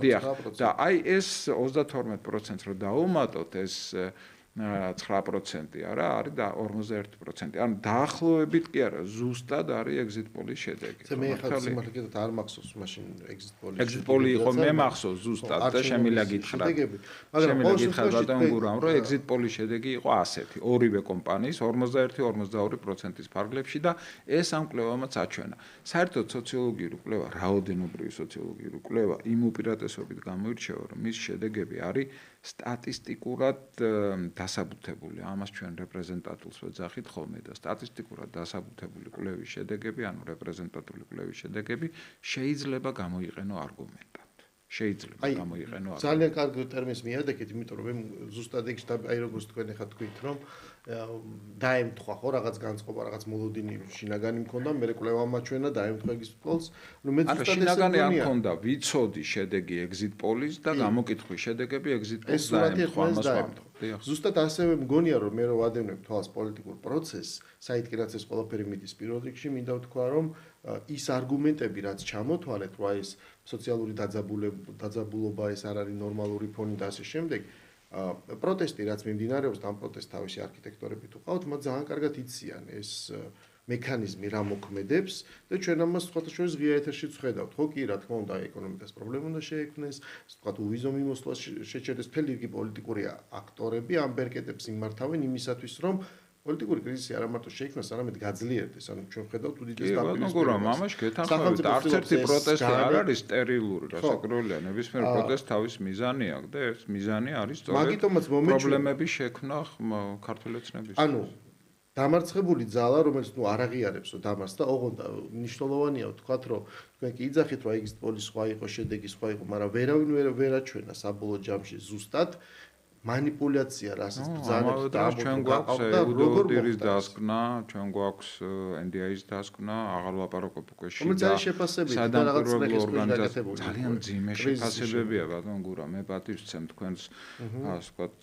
Speaker 2: დიახ. და აი ეს 32%-ს რო დავუმატოთ ეს 9% არა არის და 51%. ანუ დაახლოებით კი არა, ზუსტად არის exit poll-ის შედეგი.
Speaker 1: მე ხალხს სიმართლედ არ მახსოვს მაშინ exit poll-ის.
Speaker 2: exit poll-ი იყო მე მახსოვს ზუსტად და შემიძლია გითხრათ. შემიძლია გითხრათ ბატონ გურამ, რომ exit poll-ის შედეგი იყო ასეთი, ორივე კომპანიის 51-22%-ის ფარგლებში და ეს ამ კვლევამაც აჩვენა. საერთოდ სოციოლოგიური კვლევა, რაოდენობრივი სოციოლოგიური კვლევა იმ უპირატესობით გამოირჩევა, რომ მის შედეგები არის სტატისტიკურად დასაბუთებული. ამას ჩვენ რეპრეზენტატულს ვეძახით ხოლმე და სტატისტიკურად დასაბუთებული კვლევის შედეგები, ანუ რეპრეზენტატული კვლევის შედეგები შეიძლება გამოიყენო არგუმენტად. შეიძლება გამოიყენო არგუმენტად.
Speaker 1: ძალიან კარგი ტერმინს მიადექით, იმიტომ რომ მე ზუსტად ეგ აი როგორც თქვენ ახლა თქვით, რომ დაემთხვა ხო რაღაც განწყობა, რაღაც მოლოდინი შინაგანი მქონდა, მე კვლევა მაჩვენა დაემთხვა exit poll-ს. ნუ მე ზუსტად ეს
Speaker 2: შინაგანი არ მქონდა, ვიცოდი შედეგი exit poll-ის და გამოკითხვის შედეგები exit poll-ს დაემთხვა, ამას ვამბობ.
Speaker 1: ზუსტად ასევე მგონია რომ მე რო ვადევნებ თვალს პოლიტიკურ პროცესს, საითკენაც ეს ყველაფერი მიდის პირველ რიგში, მინდა ვთქვა რომ ის არგუმენტები რაც ჩამოთვალეთ, რა ეს სოციალური დაძაბულობა ეს არ არის ნორმალური ფონი და ასე შემდეგ, პროტესტი რაც მიმდინარეობს და ამ პროტესტს თავისი არქიტექტორებით უყავთ, მათ ძალიან კარგად იციან ეს მექანიზმი რა მოქმედებს და ჩვენ ამას სხვათა შორის ღია ეთერშიც ხედავთ. ხო კი, რა თქმა უნდა, ეკონომიკას პრობლემა უნდა შეექმნეს, თქვათ უვიზო მიმოსვლა შეჩერდეს, მთელი რიგი პოლიტიკური აქტორები ამ ბერკეტებს იმართავენ იმისათვის, რომ პოლიტიკური კრიზისი არა მარტო შეიქმნას, არამედ გაძლიერდეს. ანუ ჩვენ ხედავთ უდიდეს
Speaker 2: დაპირისპირებას. გურამ, ამაში გეთანხმებით, არც ერთი პროტესტი არ არის სტერილური, რასაკვირველია, ნებისმიერ პროტესტს თავის მიზანი აქვს და ეს მიზანი არის სწორედ პრობლემების შექმნა ქართული ოცნების.
Speaker 1: ანუ დამარცხებული ძალა, რომელიც ნუ არ აღიარებსო დამარცხს და ოღონდ მნიშვნელოვანია ვთქვათ, რომ თქვენ კი იძახით, რომ exit poll-ის სხვა იყო, შედეგი სხვა იყო, მაგრამ ვერავინ ვერ აჩვენა საბოლოო ჯამში ზუსტად манипуляция რასაც ბრძანებს და
Speaker 2: ჩვენ გვაქვს ეუდოდირის დასკვნა, ჩვენ გვაქვს NDI-ის დასკვნა, აღარ ვაპარაკობ უკვე სადამკვირვებლო ორგანიზაციები ძალიან ძიმე შეფასებებია ბატონ გურა, მე პატივს ვცემ თქვენს ასე ვთქვათ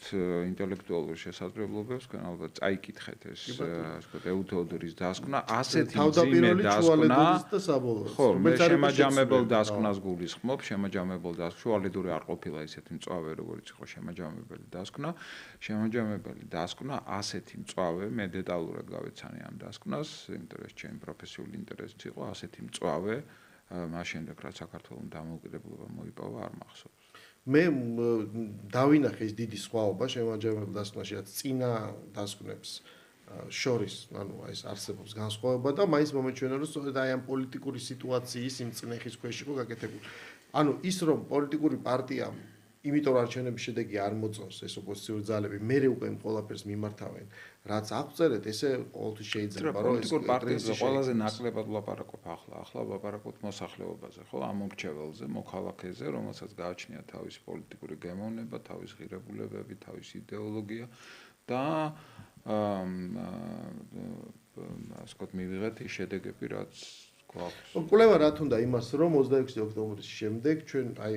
Speaker 2: ინტელექტუალურ შესაძლებლობებს, თქვენ ალბათ წაიკითხეთ ეს ასე ვთქვათ ეუდოდირის დასკვნა, ასეთი ძიმე დასკვნა ხო, მე შემაჯამებელ დასკვნას გულისხმობ, შემაჯამებელ დასკვნას, შუალედური არ ყოფილა ისეთი მწვავე, როგორც იყო შემაჯამებელი დასკვნა, შემაჯამებელი დასკვნა ასეთი მწვავე, მე დეტალურად გავეცანი ამ დასკვნას, იმიტომ რომ ჩემი პროფესიული ინტერესიც იყო ასეთი მწვავე, მას შემდეგ რაც საქართველოს დამოუკიდებლობა მოიპოვა, არ მახსოვს.
Speaker 1: მე დავინახე ეს დიდი სხვაობა შემაჯამებელ დასკვნაში, რაც წინა დასკვნებს შორის, ანუ ეს არსებობს განსხვავება და მაინც მომეჩვენა, რომ სწორედ აი ამ პოლიტიკური სიტუაციის იმ წნეხის ქვეშ იყო გაკეთებული. ანუ ის რომ პოლიტიკური პარტიამ იმიტომ არჩევნების შედეგი არ მოწონს ეს ოპოზიციური ძალები, მერე უკვე იმ ყველაფერს მიმართავენ, რაც აღწერეთ, ესე ყოველთვის შეიძლება რომ
Speaker 2: ეს პოლიტიკურ პარტიებზე ყველაზე ნაკლებად ვლაპარაკობ ახლა ვლაპარაკობ მოსახლეობაზე, ხო, ამ მომრჩეველზე, მოქალაქეზე, რომელსაც გააჩნია თავისი პოლიტიკური გემოვნება, თავისი ღირებულებები, თავისი იდეოლოგია და ასე ვთქვათ, მივიღეთ ის შედეგები, რაც გვაქვს.
Speaker 1: კვლევა რა თქმა უნდა იმას, რომ 26 ოქტომბრის შემდეგ ჩვენ აი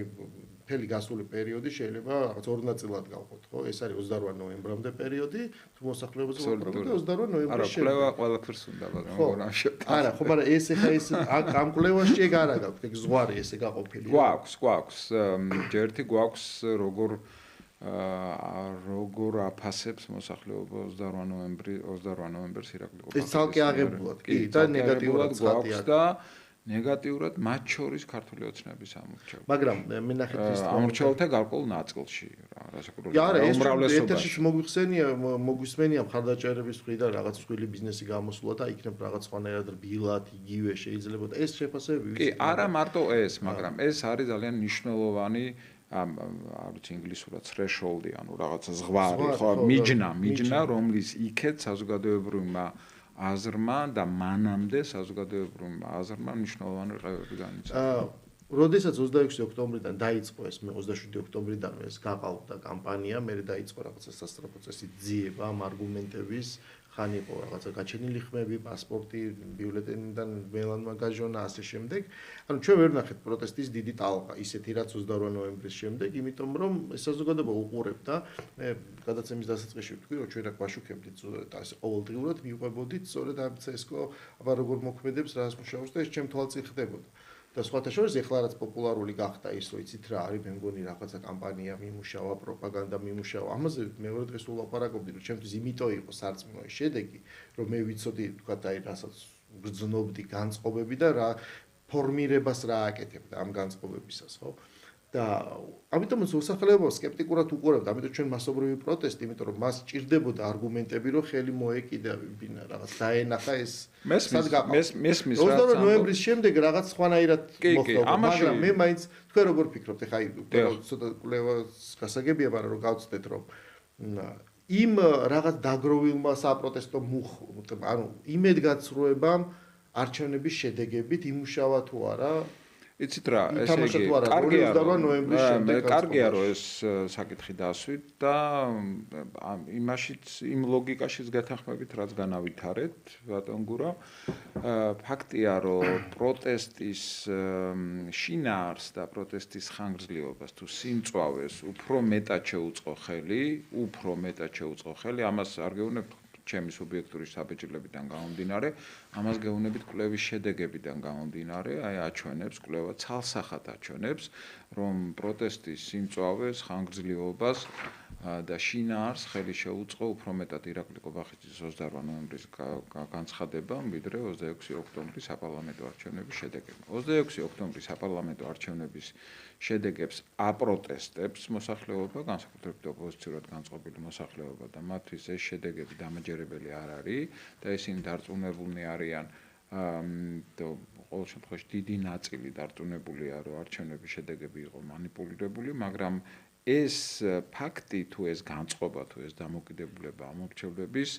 Speaker 1: მთელი გასული პერიოდი შეიძლება რაღაც ორ ნაწილად გავყოთ, ხო? ეს არის 28 ნოემბრამდე პერიოდი, თუ მოსახლეობაზე ვაპარაკობთ და 28 ნოემბრის შემდეგ.
Speaker 2: არა, კვლევა ყველაფერს უნდა მაგრამ
Speaker 1: არა, ხო, მაგრამ ეს ახლა ეს ამ კვლევაში ეგ არა გაქვთ, ეგ ზღვარი ესე გაყოფილი.
Speaker 2: გვაქვს. ჯერთი გვაქვს როგორ აფასებს მოსახლეობა 28 ნოემბერს ირაკლი ყოფილი.
Speaker 1: ეს ცალკე აღებულად კი და ნეგატიურად
Speaker 2: გვაქვს და ნეგატიურად მათ შორის ქართული ოცნების ამორჩევი.
Speaker 1: მაგრამ მე ნახეთ ის
Speaker 2: ამორჩეულთა გარკვეულ ნაწილში რა რასაკურველი.
Speaker 1: არა, ეს ეთერში მოგვისმენია მხარდაჭერების მხრიდან რაღაც მსხვილი ბიზნესი გამოსულა და იქნებ რაღაც სხვანაირად რბილად იგივე შეიძლება და ეს შეფასებები
Speaker 2: კი, არა მარტო ეს, მაგრამ ეს არის ძალიან მნიშვნელოვანი არ ვიცი ინგლისურად threshold-ი, ანუ რაღაც ზღვარი, ხო, მიჯნა, რომლის იქეთ საზოგადოებრივმა აზრმა და მანამდე საზოგადოებრივმა აზრმა მნიშვნელოვანი რყევები განიცადა.
Speaker 1: როდესაც 26 ოქტომბრიდან დაიწყო ეს, მე 27 ოქტომბრიდან ეს გაყალბდა კამპანია, მე დაიწყო რაღაცა სასწრაფო წესი ძიება ამ არგუმენტების, ხან იყო რაღაცა გაჩენილი ხმები, პასპორტი, ბიულეტენიდან მელანმა გაჟონა ასე შემდეგ. ანუ ჩვენ ვერ ნახეთ პროტესტის დიდი ტალღა, ისეთი რაც 28 ნოემბრის შემდეგ, იმიტომ რომ ეს საზოგადოება უყურებდა. მე გადაცემის დასაწყისში ვთქვი, რომ ჩვენ აქ ვაშუქებდით ასე ყოველდღიურად მივყვებოდით სწორედ ამ CSGO, აბა როგორ მოქმედებს, რას მუშაობს და ეს ჩემ თვალწინ ხდებოდა. და სხვათა შორის ეხლა რაც პოპულარული გახდა ის, რომ იცით რა არის, მე მგონი რაღაცა კამპანია მიმუშავა, პროპაგანდა მიმუშავა. ამაზე მეორე დღეს ვლაპარაკობდი, რომ ჩემთვის იმიტომ იყო სარწმუნო შედეგი, რომ მე ვიცოდი, თქვათ, აი რასაც გრძნობდი განწყობები და რა ფორმირებას რა აკეთებდა ამ განწყობებისას, ხო? და ამიტომაც მოსახლეობა სკეპტიკურად უყურებდა, ამიტომ ჩვენ მასობრივი პროტესტი, იმიტომ რომ მას ჭირდებოდა არგუმენტები, რომ ხელი მოეკიდავებინა, რაღაც დაენახა ეს
Speaker 2: მესმის
Speaker 1: 28 ნოემბრის შემდეგ რაღაც სხვანაირად მოხდა, მაგრამ მე მაინც თქვენ როგორ ფიქრობთ, ეხა ცოტა კვლევას გასაგებია, მაგრამ რომ გავცდეთ, რომ იმ რაღაც დაგროვილმა საპროტესტო ანუ იმედგაცრუებამ არჩევნების შედეგებით იმუშავა თუ არა
Speaker 2: იცით რა, ესე იგი, კარგია რომ ეს საკითხი დასვით და იმ ლოგიკაშიც გეთანხმებით, რაც განავითარეთ, ბატონ გურა. ფაქტია, რომ პროტესტის შინაარს და პროტესტის ხანგრძლივობას თუ სიმწვავეს უფრო მეტად შეუწყო ხელი, ამას არ გეუბნებთ ჩემი სუბიექტური საბეჭდილებიდან გამომდინარე, ამას გეუბნებით კვლევის შედეგებიდან გამომდინარე, აი აჩვენებს კვლევა ცალსახად აჩვენებს, რომ პროტესტის სიმწვავეს, ხანგრძლივობას და შინაარს ხელი შეუწყო უფრო მეტად ირაკლი ყობახიძის 28 ნოემბრის განცხადება, ვიდრე 26 ოქტომბრის საპარლამენტო არჩევნების შედეგები. 26 ოქტომბრის საპარლამენტო არჩევნების შედეგებს აპროტესტებს მოსახლეობა, განსაკუთრებით ოპოზიციურად განწყობილი მოსახლეობა და მათთვის ეს შედეგები დამაჯერებელი არ არის და ისინი დარწმუნებულნი არიან და ყოველ შემთხვევაში დიდი ნაწილი დარწმუნებულია, რომ არჩევნების შედეგები იყო მანიპულირებული, მაგრამ ეს ფაქტი თუ ეს განწყობა თუ ეს დამოკიდებულება ამორჩევლების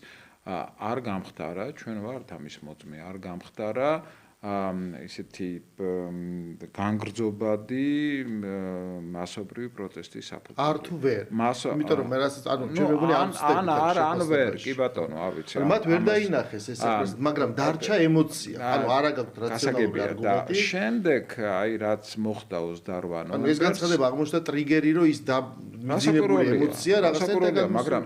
Speaker 2: არ გამხდარა, ჩვენ ვართ ამის მოწმე, არ გამხდარა ისეთი განგრძობადი მასობრივი პროტესტის საფუძველი.
Speaker 1: არ თუ ვერ. იმიტომ რომ მე რასაც ჩვენ მეგონი არ ვცდები.
Speaker 2: ან ვერ, კი ბატონო, არ ვიცი.
Speaker 1: მათ ვერ დაინახეს ეს ეს, მაგრამ დარჩა ემოცია. ანუ არა გაქვთ რაციონალური არგუმენტი.
Speaker 2: შემდეგ აი რაც მოხდა 28 ნოემბერს.
Speaker 1: ანუ ეს განცხადება აღმოჩნდა ტრიგერი, რომ ის მიძინებული ემოცია რაღაცა
Speaker 2: მაგრამ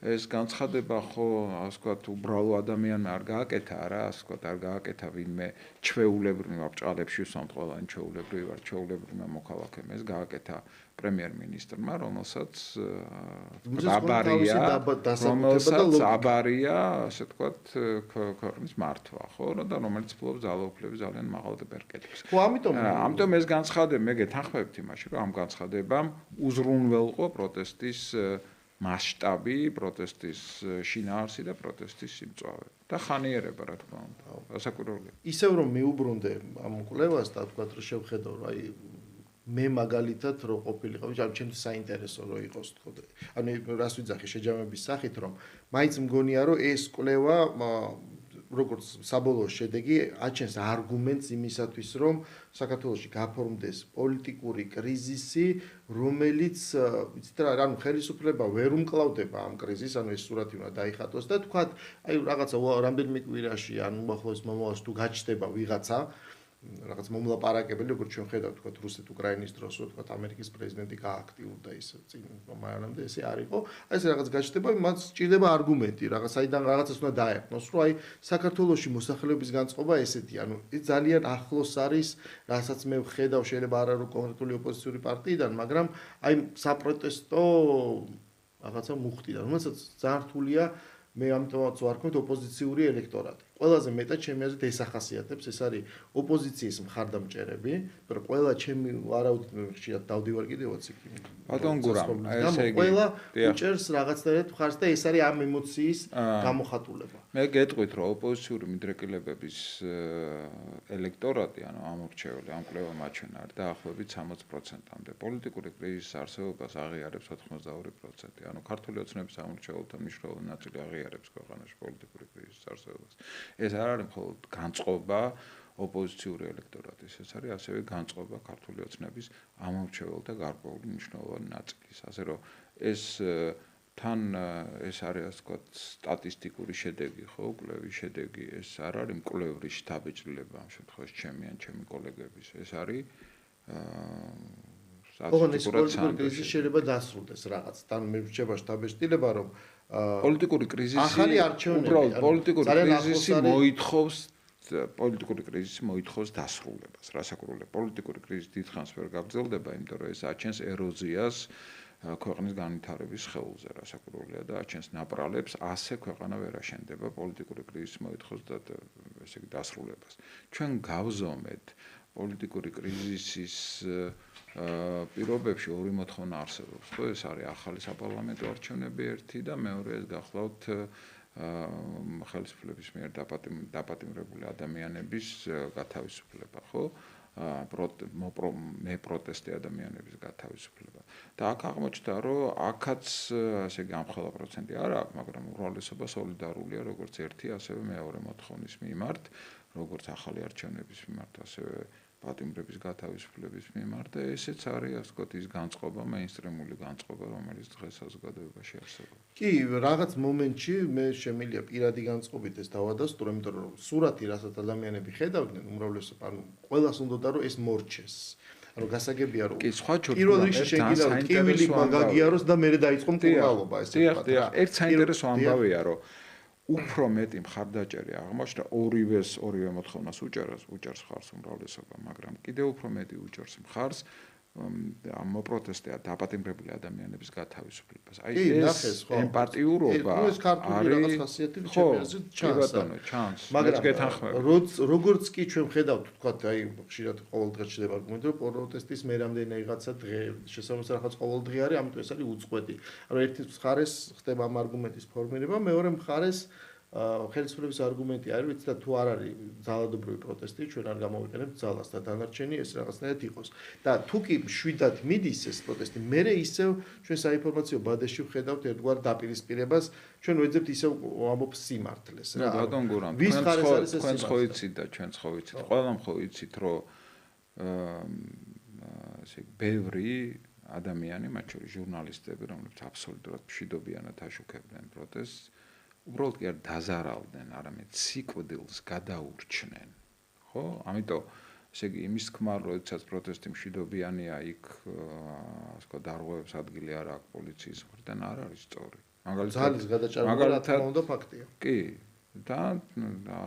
Speaker 2: ეს განცხადება ხო, ასე ვთქვათ, უბრალო ადამიანმა არ გააკეთა რა, ასე ვთქვათ, არ გააკეთა ვინმე ჩვეულებრივმა ბჭყალებში ვსვამთ ყველანი ჩვეულებრივი ვარ, ჩვეულებრივმა მოქალაქემ, ეს გააკეთა პრემიერ-მინისტრმა, რომელსაც აბარია, ასე ვთქვათ, ქვეყნის მართვა, ხო, და რომელიც ფლობს ძალაუფლების ძალიან მაღალ პერკეტებს.
Speaker 1: ხო, ამიტომ
Speaker 2: ეს განცხადება მე გეთანხმებთ იმაში, რომ ამ განცხადებამ უზრუნველყო პროტესტის მასშტაბი, პროტესტის შინაარსი და პროტესტის სიმწვავე და ხანიერება, რა თქმა უნდა. გასაკვირველია.
Speaker 1: ისევ რომ მიუბრუნდე ამ კვლევას და თქვა რომ შევხედო, რომ აი მე მაგალითად რო ყოფილიყავ, ამ ჩემთვის საინტერესო რო იყოს, თქო. ანუ რას ვიძახი შეჯამების სახით, რომ მაინც მგონია, რომ ეს კვლევა როგორც საბოლოო შედეგი აჩენს არგუმენტს იმისათვის, რომ საქართველოში გაფორმდეს პოლიტიკური კრიზისი, რომელიც ვიცით რა, ანუ ხელისუფლება ვერ უმკლავდება ამ კრიზისს, ანუ ეს სურათი უნდა დაიხატოს და თქვათ, აი რაღაცა რამდენიმე კვირაში ან უახლოეს მომავალში თუ გაჩნდება ვიღაცა რაღაც მომლაპარაკებელი, როგორც ჩვენ ხედავთ, თქვათ რუსეთ-უკრაინის დროს, თქვათ ამერიკის პრეზიდენტი გააქტიურდა ის წინ მომავალამდე ესე არ იყო. აი ეს რაღაც გაჩნდება, მას სჭირდება არგუმენტი, რაღაცაიდან რაღაცას უნდა დაეყნოს, რომ აი საქართველოში მოსახლეობის განწყობა ესეთი, ანუ ეს ძალიან ახლოს არის, რასაც მე ვხედავ, შეიძლება არ არის კონკრეტული ოპოზიციური პარტიიდან, მაგრამ აი საპროტესტო რაღაცა მუხტიდან, რომელსაც ძალიან რთულია მე ამიტომაც ვარქმევთ ოპოზიციური ელექტორატი. ყველაზე მეტად ჩემი აზრით ეს ახასიათებს, ეს არის ოპოზიციის მხარდამჭერები, მაგრამ ყველა ჩემი ვარაუდით ხშირად დავდივარ კიდევაც იქ.
Speaker 2: ბატონ გურამ, ესე იგი,
Speaker 1: ყველა უჭერს რაღაცნაირად მხარს და ეს არის ამ ემოციის გამოხატულება.
Speaker 2: მე გეტყვით, რომ ოპოზიციური მიდრეკილებების ელექტორატი, ანუ ამორჩეული, ამ კვლევა მაჩვენა არის დაახლოებით 60%-მდე. პოლიტიკური კრიზისის არსებობას აღიარებს 82%. ანუ ქართული ოცნების ამორჩეულთა მნიშვნელოვანი ნაწილი აღიარებს ქვეყანაში პოლიტიკური კრიზისის არსებობას. ეს არ არის მხოლოდ განწყობა ოპოზიციური ელექტორატის, ეს არის ასევე განწყობა ქართული ოცნების ამორჩეულთა გარკვეული მნიშვნელოვანი ნაწილის. ასე რომ ეს თან ეს არის ასე ვთქვათ სტატისტიკური შედეგი, ხო, კვლევის შედეგი, ეს არ არის მკვლევრი შთაბეჭდილება ამ შემთხვევაში ჩემი ან ჩემი კოლეგების. ეს არის
Speaker 1: სტატისტიკური კრიზისი შეიძლება დასრულდეს რაღაც. თან მე ვrჩება შთაბეჭდილება, რომ
Speaker 2: პოლიტიკური კრიზისი
Speaker 1: ახალი არჩევნები,
Speaker 2: უბრალოდ პოლიტიკური კრიზისი მოითხოვს დასრულებას. რასაკურველია, პოლიტიკური კრიზისი დიდხანს ვერ გაგრძელდება, იმიტომ რომ ეს აჩენს ეროზიას ქვეყნის განვითარების სხეულზე, რასაკურველია და აჩენს ნაპრალებს, ასე ქვეყანა ვერ აშენდება, პოლიტიკური კრიზისი მოითხოვს ესე იგი დასრულებას. ჩვენ გავზომეთ პოლიტიკური კრიზისის პირობებში ორი მოთხოვნა არსებობს, ხო, ეს არის ახალი საპარლამენტო არჩევნები ერთი და მეორე ეს გახლავთ ხელისუფლების მიერ დაპატიმრებული ადამიანების გათავისუფლება, ხო? მე პროტესტი ადამიანების გათავისუფლება. და აქ აღმოჩნდა, რომ აქაც ასე იგი ამხელა პროცენტი არ აქვს, მაგრამ უმრავლესობა სოლიდარულია როგორც ერთი, ასევე მეორე მოთხოვნის მიმართ, როგორც ახალი არჩევნების მიმართ, ასევე პატიმრების გათავისუფლების მიმართ და ესეც არის, ასე ვთქვათ, ის განწყობა, მეინსტრიმული განწყობა, რომელიც დღეს საზოგადოებაში არსებობს.
Speaker 1: კი, რაღაც მომენტში მე შემიძლია პირადი განწყობით ეს დავადასტურო, იმიტომ რომ სურათი, რასაც ადამიანები ხედავდნენ, უმრავლესობა, ანუ ყველას უნდოდა რომ ეს მორჩეს. ანუ გასაგებია რომ პირველ რიგში შეგიძლია რომ ტკივილი მაგაგიაროს და მერე დაიწყო მკურნალობა, ესე ვთქვათ.
Speaker 2: ერთ საინტერესო ამბავია, რომ უფრო მეტი მხარდაჭერი აღმოჩნდა ორივე მოთხოვნას უჭერს მხარს უმრავლესობა, მაგრამ კიდევ უფრო მეტი უჭერს მხარს მოპროტესტია დაპატიმრებული ადამიანების გათავისუფლებას. აი ეს ემპათიურობა
Speaker 1: არის ხასიათი ჩანს. მაგრამ როგორც კი ჩვენ ხედავთ, თქვათ, აი ხშირად ყოველ დღე ჩდება არგუმენტი, რომ პროტესტის მერამდე რაღაცა დღე შესაძლოა რაღაც ყოველ დღე არის, ამიტომ ეს არის უწყვეტი. ანუ ერთი მხარეს ხდება ამ არგუმენტის ფორმირება, მეორე მხარეს ხელისუფლების არგუმენტი არის, ვიცი და თუ არ არის ძალადობრივი პროტესტი, ჩვენ არ გამოვიყენებთ ძალას და დანარჩენი ეს რაღაცნაირად იყოს. და თუ კი მშვიდად მიდის ეს პროტესტი, მერე ისევ ჩვენ საინფორმაციო ბადეში ვხედავთ ერთგვარ დაპირისპირებას, ჩვენ ვეძებთ ისევ ამბობს სიმართლეს რა.
Speaker 2: ბატონ გურამ, თქვენ ხო იცით და ჩვენც ხო ვიცით, ყველამ ხო იცით, რომ ესე ბევრი ადამიანი, მათ შორის ჟურნალისტები, რომლებიც აბსოლუტურად მშვიდობიანად აშუქებდნენ პროტესტს, უბრალოდ კი არ დაზარავდნენ, არამედ სიკვდილს გადაურჩნენ. ხო? ამიტომ ესე იგი იმის თქმა, როდესაც პროტესტი მშვიდობიანია, იქ ასე ვთქვათ, დარღვევებს ადგილი არ აქვს პოლიციის მხრიდან, არ არის სწორი.
Speaker 1: ძალის გადაჭარბება რა თქმა უნდა ფაქტია.
Speaker 2: კი, და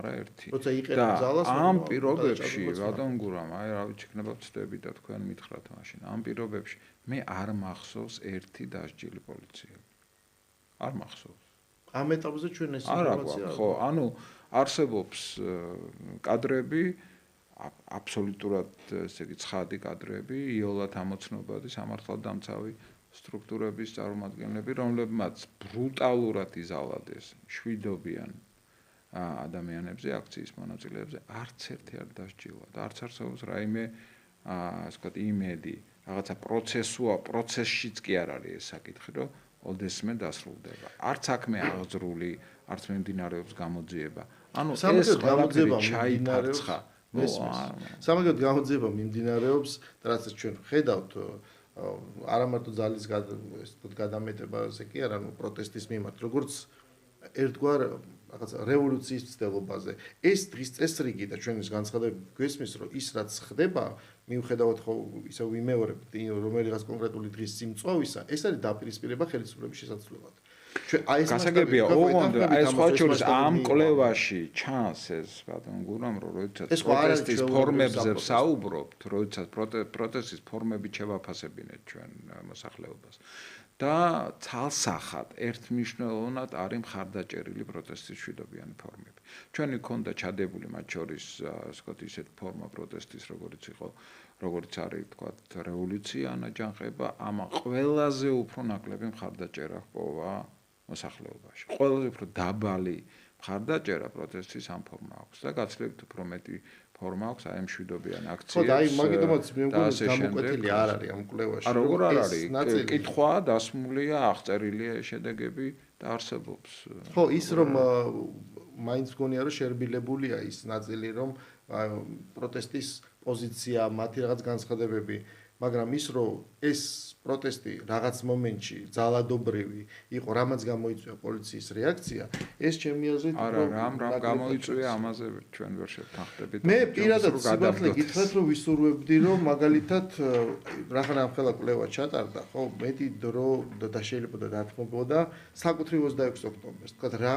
Speaker 2: არაერთი.
Speaker 1: როცა იყენებ ძალას,
Speaker 2: ამ პირობებში, ბატონ გურამ, აი რა ვიცი, იქნება ვწდები და თქვენ მითხრათ მაშინ. ამ პირობებში მე არ მახსოვს ერთი დასჯილი პოლიციელი. არ მახსოვს.
Speaker 1: ამ ეტაპზე ჩვენ ეს ინფორმაცია
Speaker 2: ხო, ანუ არსებობს კადრები, აბსოლუტურად ესე იგი ცხადი კადრები, იოლად ამოცნობადი სამართალდამცავი სტრუქტურების წარმომადგენლები, რომლებმაც ბრუტალურად იზავადეს მშვიდობიან ადამიანებზე, აქციის მონაწილეებზე, არც ერთი არ დასჯილა და არც არსებობს რაიმე ასე ვთქვათ, იმედი, რაღაცა პროცესშიც კი არ არის ეს საკითხი, რომ ოდესმე დასრულდება. არც აქმე აღძრული არც მიმდინარეობს გამოძიება. ანუ ეს
Speaker 1: სამაგიეროდ
Speaker 2: ყველაფერი
Speaker 1: გამოძიება
Speaker 2: ჩაიფარცხა.
Speaker 1: სამაგიეროდ გამოძიება მიმდინარეობს, რაც ჩვენ ხედავთ არა მარტო ძალის გადამეტებაზე კი არა, პროტესტის მიმართ, როგორც ერთგვარ რაღაც რევოლუციის მცდელობაზე. ეს დღის წესრიგი და ჩვენის განცხადებები გვესმის, რომ ის რაც ხდება, მიუხედავად ხო ისე ვიმეორებთ, რომელიღაც კონკრეტული დღის სიმწვავისა, ეს არის დაპირისპირება ხელისუფლების შესაძლებლად.
Speaker 2: გასაგებია, ოღონდ ეს სხვა შორის ამ კვლევაში ჩანს ეს ბატონ გურამ, რომ როდესაც პროტესტის ფორმებზე ვსაუბრობთ, როდესაც პროტესტის ფორმები შევაფასებინეთ ჩვენ მოსახლეობას. და ცალსახად ერთმნიშვნელოვნად არის მხარდაჭერილი პროტესტის მშვიდობიანი ფორმები. ჩვენი ქონდა ჩადებული მათ შორის ვთქვათ ისეთ ფორმა პროტესტის, როგორც არის ვთქვათ რევოლუცია, ანაჯანყება, ამან ყველაზე უფრო ნაკლები მხარდაჭერა ჰპოვა მოსახლეობაში. ყველაზე უფრო დაბალი მხარდაჭერა პროტესტის ამ ფორმა აქვს და გაცილებით უფრო მეტი ფორმა აქვს აი მშვიდობიან აქციებს.
Speaker 1: ხო, და აი მაგიტომაც მე მგონი გამოკვეთილი არ არის ამ კვლევაში.
Speaker 2: როგორ არ არის? კითხვა დასმულია, აღწერილია შედეგები და არსებობს.
Speaker 1: ხო, ის რომ მაინც მგონია რომ შერბილებულია ის ნაწილი, რომ პროტესტის პოზიცია, მათი რაღაც განცხადებები, მაგრამ ის რომ ეს პროტესტი რაღაც მომენტში ძალადობრივი იყო, რამაც გამოიწვია პოლიციის რეაქცია, ეს ჩემი აზრით
Speaker 2: არა, რამ გამოიწვია, ამაზე ჩვენ ვერ შევთანხმდებით.
Speaker 1: მე პირადად სიმართლე გითხრათ, რომ ვისურვებდი, რომ მაგალითად რახან ამ ხელა კვლევა ჩატარდა, ხო, მეტი დრო და შეიძლება და დათმობოდა საკუთრივ 26 ოქტომბერს. თქვათ რა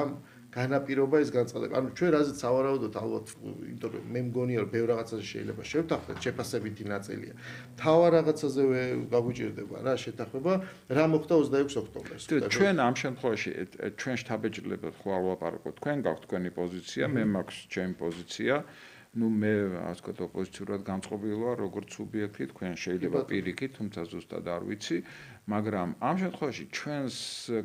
Speaker 1: განაპირობა ეს განწყობილება. ანუ ჩვენ რაზეც სავარაუდოდ ალბათ, იმიტომ რომ მე მგონია რომ ბევრ რაღაცაზე შეიძლება შევთანხმდეთ, შეფასებითი ნაწილია. თავარ რაღაცაზევე გაგვიჭირდება რა შეთანხმება, რა მოხდა 26 ოქტომბერს.
Speaker 2: ჩვენ ამ შემთხვევაში ჩვენ შთაბეჭდილებად ხვალ ვაპარაკობთ, თქვენ გაქვთ თქვენი პოზიცია, მე მაქვს ჩემი პოზიცია. მე ასე ვთქვათ ოპოზიციურად განწყობილი ვარ როგორც სუბიექტი, თქვენ შეიძლება პირიქით, თუმცა ზუსტად არ ვიცი, მაგრამ ამ შემთხვევაში ჩვენს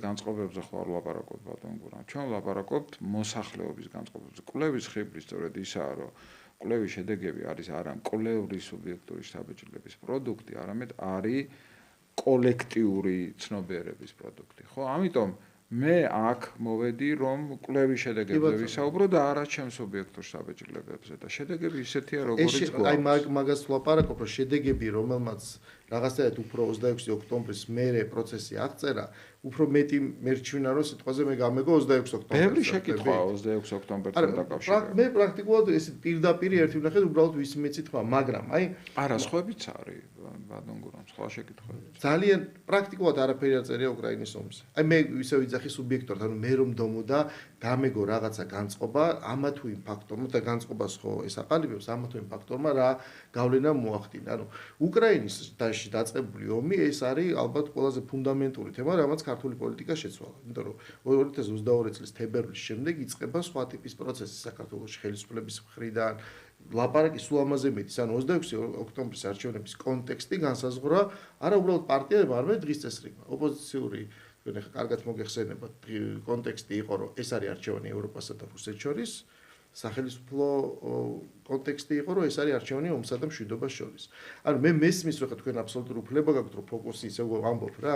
Speaker 2: განწყობებზე ხვალ ვაპარაკობთ ბატონ გურამ. ჩვენ ვაპარაკობთ მოსახლეობის განწყობებზე. კვლევის ხიბლი სწორედ ისაა, რომ კვლევის შედეგები არის არა კვლევური სუბიექტური შთაბეჭდილების პროდუქტი, არამედ არის კოლექტიური ცნობიერების პროდუქტი. ხო, ამიტომ მე აქ მოვედი რომ კვლევის შედეგებზე ვისაუბრო და არა ჩემს სუბიექტურ შთაბეჭდილებებზე და შედეგები ისეთია როგორიც გვაქვს.
Speaker 1: აი მაგას ვაპარაკობ რომ შედეგები რომელმაც რაღაცაერთ უფრო 26 ოქტომბრის მერე პროცესი აღწერა, უფრო მეტი მერჩვინა რომ სიტყვაზე მე გამეგო 26 ოქტომბერს.
Speaker 2: ბევრი შეკითხვა 26 ოქტომბერთან დაკავშირებით.
Speaker 1: მე პრაქტიკულად ეს პირდაპირ ერთი ვნახეთ უბრალოდ ვის მეცითმა, მაგრამ აი
Speaker 2: არა სხვაებიც არის ბატონ გურამ, სხვა შეკითხვები.
Speaker 1: ძალიან პრაქტიკულად არაფერი არ წერია უკრაინის ომზე. აი მე ისე ვიძახი სუბიექტურად, ანუ მე რომ დომოდა გამეგო რაღაცა განწყობა, ამა თუ იმ ფაქტორმა და განწყობას ხო ეს აყალიბებს, ამა თუ იმ ფაქტორმა რა გავლენა მოახდინა. ანუ უკრაინის დაში დაწყებული ომი ეს არის ალბათ ყველაზე ფუნდამენტური თემა, რამაც ქართული პოლიტიკა შეცვალა. იმიტომ რომ 2022 წლის თებერვლის შემდეგ იწყება სხვა ტიპის პროცესი საქართველოში ხელისუფლების მხრიდან. ლაპარაკი სულ ამაზე მეტის, ანუ 26 ოქტომბრის არჩევნების კონტექსტი განსაზღვრა არა უბრალოდ პარტიებმა, არამედ დღის წესრიგმა. ოპოზიციური თქვენ ახლა კარგად მოგეხსენებათ, კონტექსტი იყო, რომ ეს არის არჩევანი ევროპასა და რუსეთს შორის. სახელმწიფო კონტექსტი იყო, რომ ეს არის არჩევანი ომსა და მშვიდობას შორის. ანუ მე მესმის, რომ თქვენ აბსოლუტურ უფლება გაქვთ, რომ ფოკუსი ისე ვამბობ რა,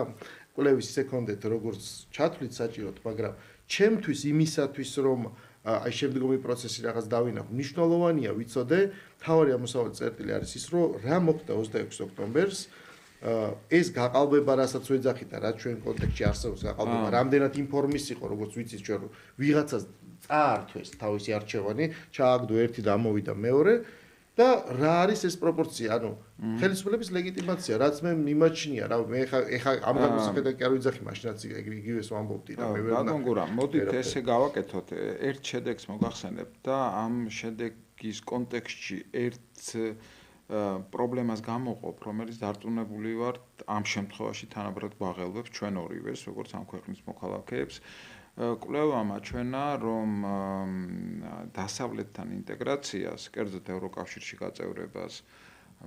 Speaker 1: კვლევის ისე კონდეთ, როგორც ჩათვლით საჭიროდ, მაგრამ ჩემთვის იმისათვის, რომ აი შემდგომი პროცესი რაღაც დავინახო, მნიშვნელოვანია ვიცოდე, თავარი ამოსავალი წერტილი არის ის, რომ რა მოხდა 26 ოქტომბერს, ეს გაყალბება, რასაც ვეძახით და რა ჩვენ კონტექსტში არსებობს გაყალბება, რამდენად ინფორმის იყო, როგორც ვიცით ჩვენ, რომ ვიღაცას წაართვეს თავისი არჩევანი, ჩააგდო ერთი და ამოვიდა მეორე და რა არის ეს პროპორცია, ანუ ხელისუფლების ლეგიტიმაცია, რაც მე მიმაჩნია, რა მე ეხა ამ გამოსახედად კი არ ვიძახი, მაშინაც იგივეს ვამბობდი და მე ვერ
Speaker 2: ბატონ გურამ, მოდით ესე გავაკეთოთ, ერთ შედეგს მოგახსენებთ და ამ შედეგის კონტექსტში ერთ პრობლემას გამოყოფ, რომელიც დარწმუნებული ვარ, ამ შემთხვევაში თანაბრად გვაღელვებს ჩვენ ორივეს, როგორც ამ ქვეყნის მოქალაქეებს. კვლევა მაჩვენა, რომ დასავლეთთან ინტეგრაციას, კერძოდ ევროკავშირში გაწევრებას,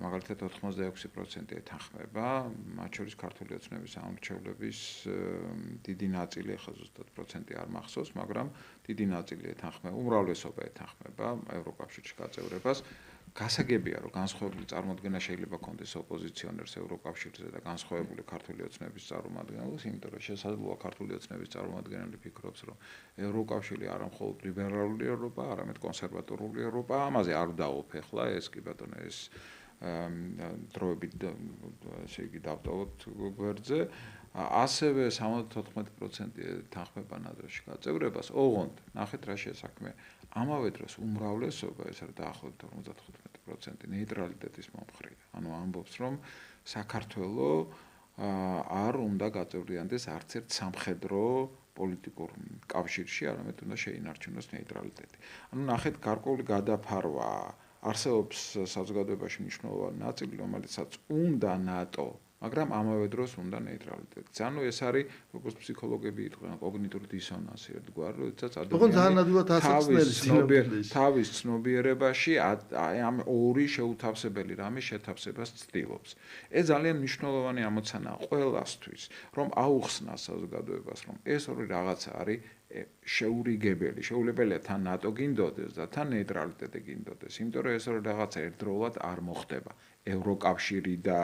Speaker 2: მაგალითად 86% ეთანხმება, მათ შორის ქართული ოცნების ამორჩევლების დიდი ნაწილი, ახლა ზუსტად პროცენტი არ მახსოვს, მაგრამ დიდი ნაწილი ეთანხმება, უმრავლესობა ეთანხმება ევროკავშირში გაწევრებას. გასაგებია რომ განსხვავებული წარმოდგენა შეიძლება კონდეს ოპოზიციონერს ევროკავშირზე და განსხვავებული ქართული ოცნების წარმომადგენელს, იმიტომ რომ შესაძლოა ქართული ოცნების წარმომადგენელი ფიქრობს რომ ევროკავშირი არა მხოლოდ ლიბერალური ევროპა, არამედ კონსერვატორული ევროპა, ამაზე არ დაუფეხლა ეს კი ბატონო ეს დროებით ესე იგი დავტოვოთ გვერდზე ასევე 74% თანხმება ნატოში გაწევრებას, ოღონდ ნახეთ რა შესაქმე ამავე დროს უმრავლესობა ეს არის დაახლოებით 55% ნეიტრალიტეტის მომხრე. ანუ ამბობს რომ საქართველოს არ უნდა გაწევრიანდეს არც ერთ სამხედრო პოლიტიკურ კავშირში, არამედ უნდა შეინარჩუნოს ნეიტრალიტეტი. ანუ ნახეთ გარკვეული გადაფარვა არსებობს საზოგადოებაში მნიშვნელოვანი ნაწილი, რომელიცაც უნდა ნატო, მაგრამ ამავე დროს უნდა ნეიტრალიტეტი. ანუ ეს არის როგორც ფსიქოლოგები იტყვიან კოგნიტური დისონანსი ერთგვარი, როდესაც ადამიანი თავის ცნობიერებაში ამ ორი შეუთავსებელი რამის შეთავსებას ცდილობს. ეს ძალიან მნიშვნელოვანი ამოცანაა ყველასთვის, რომ აუხსნას საზოგადოებას, რომ ეს ორი რაღაცა არის შეურიგებელი, შეუძლებელია თან ნატო გინდოდეს და თან ნეიტრალიტეტი გინდოდეს, იმიტომ რომ ეს ორი რაღაცა ერთდროულად არ მოხდება. ევროკავშირი და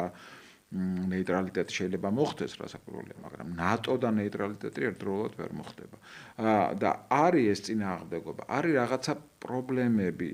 Speaker 2: ნეიტრალიტეტი შეიძლება მოხდეს რასაკვირველია, მაგრამ ნატო და ნეიტრალიტეტი ერთდროულად ვერ მოხდება. და არის ეს წინააღმდეგობა, არის რაღაცა პრობლემები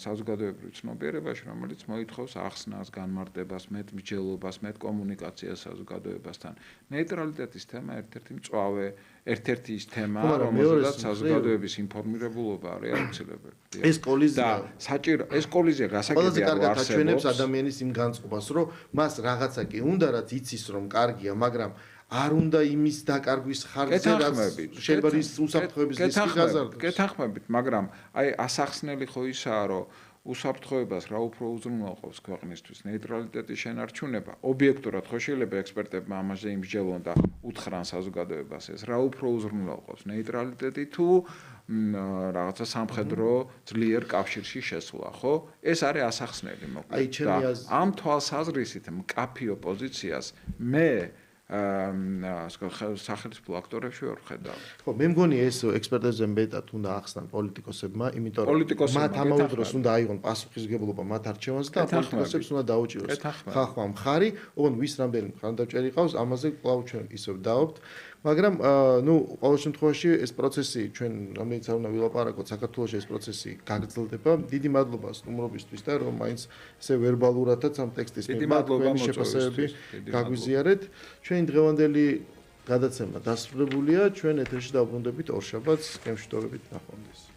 Speaker 2: საზოგადოებრივ ცნობიერებაში, რომელიც მოითხოვს ახსნას, განმარტებას, მეტმსჯელობას, მეტ კომუნიკაციას საზოგადოებასთან. ნეიტრალიტეტის თემა ერთ-ერთი მწვავე, ერთ-ერთი ის თემა, რომელზედაც საზოგადოების ინფორმირებულობა არის აუცილებელი.
Speaker 1: ეს კოლიზია
Speaker 2: საჭირო, ეს კოლიზია გასაგებია რომ არსებობს.
Speaker 1: აჩვენებს ადამიანის იმ განწყობას, რომ მას რაღაცა კი უნდა, რაც იცის რომ კარგია, მაგრამ არ უნდა იმის დაკარგვის ხარჯზე, რაც შეიძლება ის უსაფრთხოების რისკი გაზარდოს.
Speaker 2: გეთანხმებით, მაგრამ აი ასახსნელი ხო ისაა, რომ უსაფრთხოებას რა უფრო უზრუნველყოფს ქვეყნისთვის ნეიტრალიტეტის შენარჩუნება. ობიექტურად ხო შეიძლება ექსპერტებმა ამაზე იმსჯელონ და უთხრან საზოგადოებას ეს რა უფრო უზრუნველყოფს ნეიტრალიტეტი თუ რაღაცა სამხედრო ძლიერ კავშირში შესვლა, ხო? ეს არის ასახსნელი მოკლედ. ამ თვალსაზრისით მკაფი ოპოზიციას მე სახელმწიფო აქტორებში ვერ ვხედავ.
Speaker 1: ხო, მე მგონი ეს ექსპერტებზე მეტად უნდა ახსნან პოლიტიკოსებმა, იმიტომ რომ მათ ამავე დროს უნდა აიღონ პასუხისმგებლობა მათ არჩევანზე და პოლიტიკოსებს უნდა დაუჭიროს ხახვა მხარი, ოღონდ ვის რამდენი მხარდამჭერი ყავს, ამაზე კვლავ ჩვენ ისევ დავობთ. მაგრამ ყოველ შემთხვევაში ეს პროცესი ჩვენ რამდენიც არ უნდა ვილაპარაკოთ, საქართველოში ეს პროცესი გაგრძელდება. დიდი მადლობა სტუმრობისთვის და რომ მაინც ესე ვერბალურადაც ამ ტექსტის მიმართ შეფასებები გაგვიზიარეთ. ჩვენი დღევანდელი გადაცემა დასრულებულია. ჩვენ ეთერში დავბრუნდებით ორშაბათს, გემშვიდობებით ნახვამდის.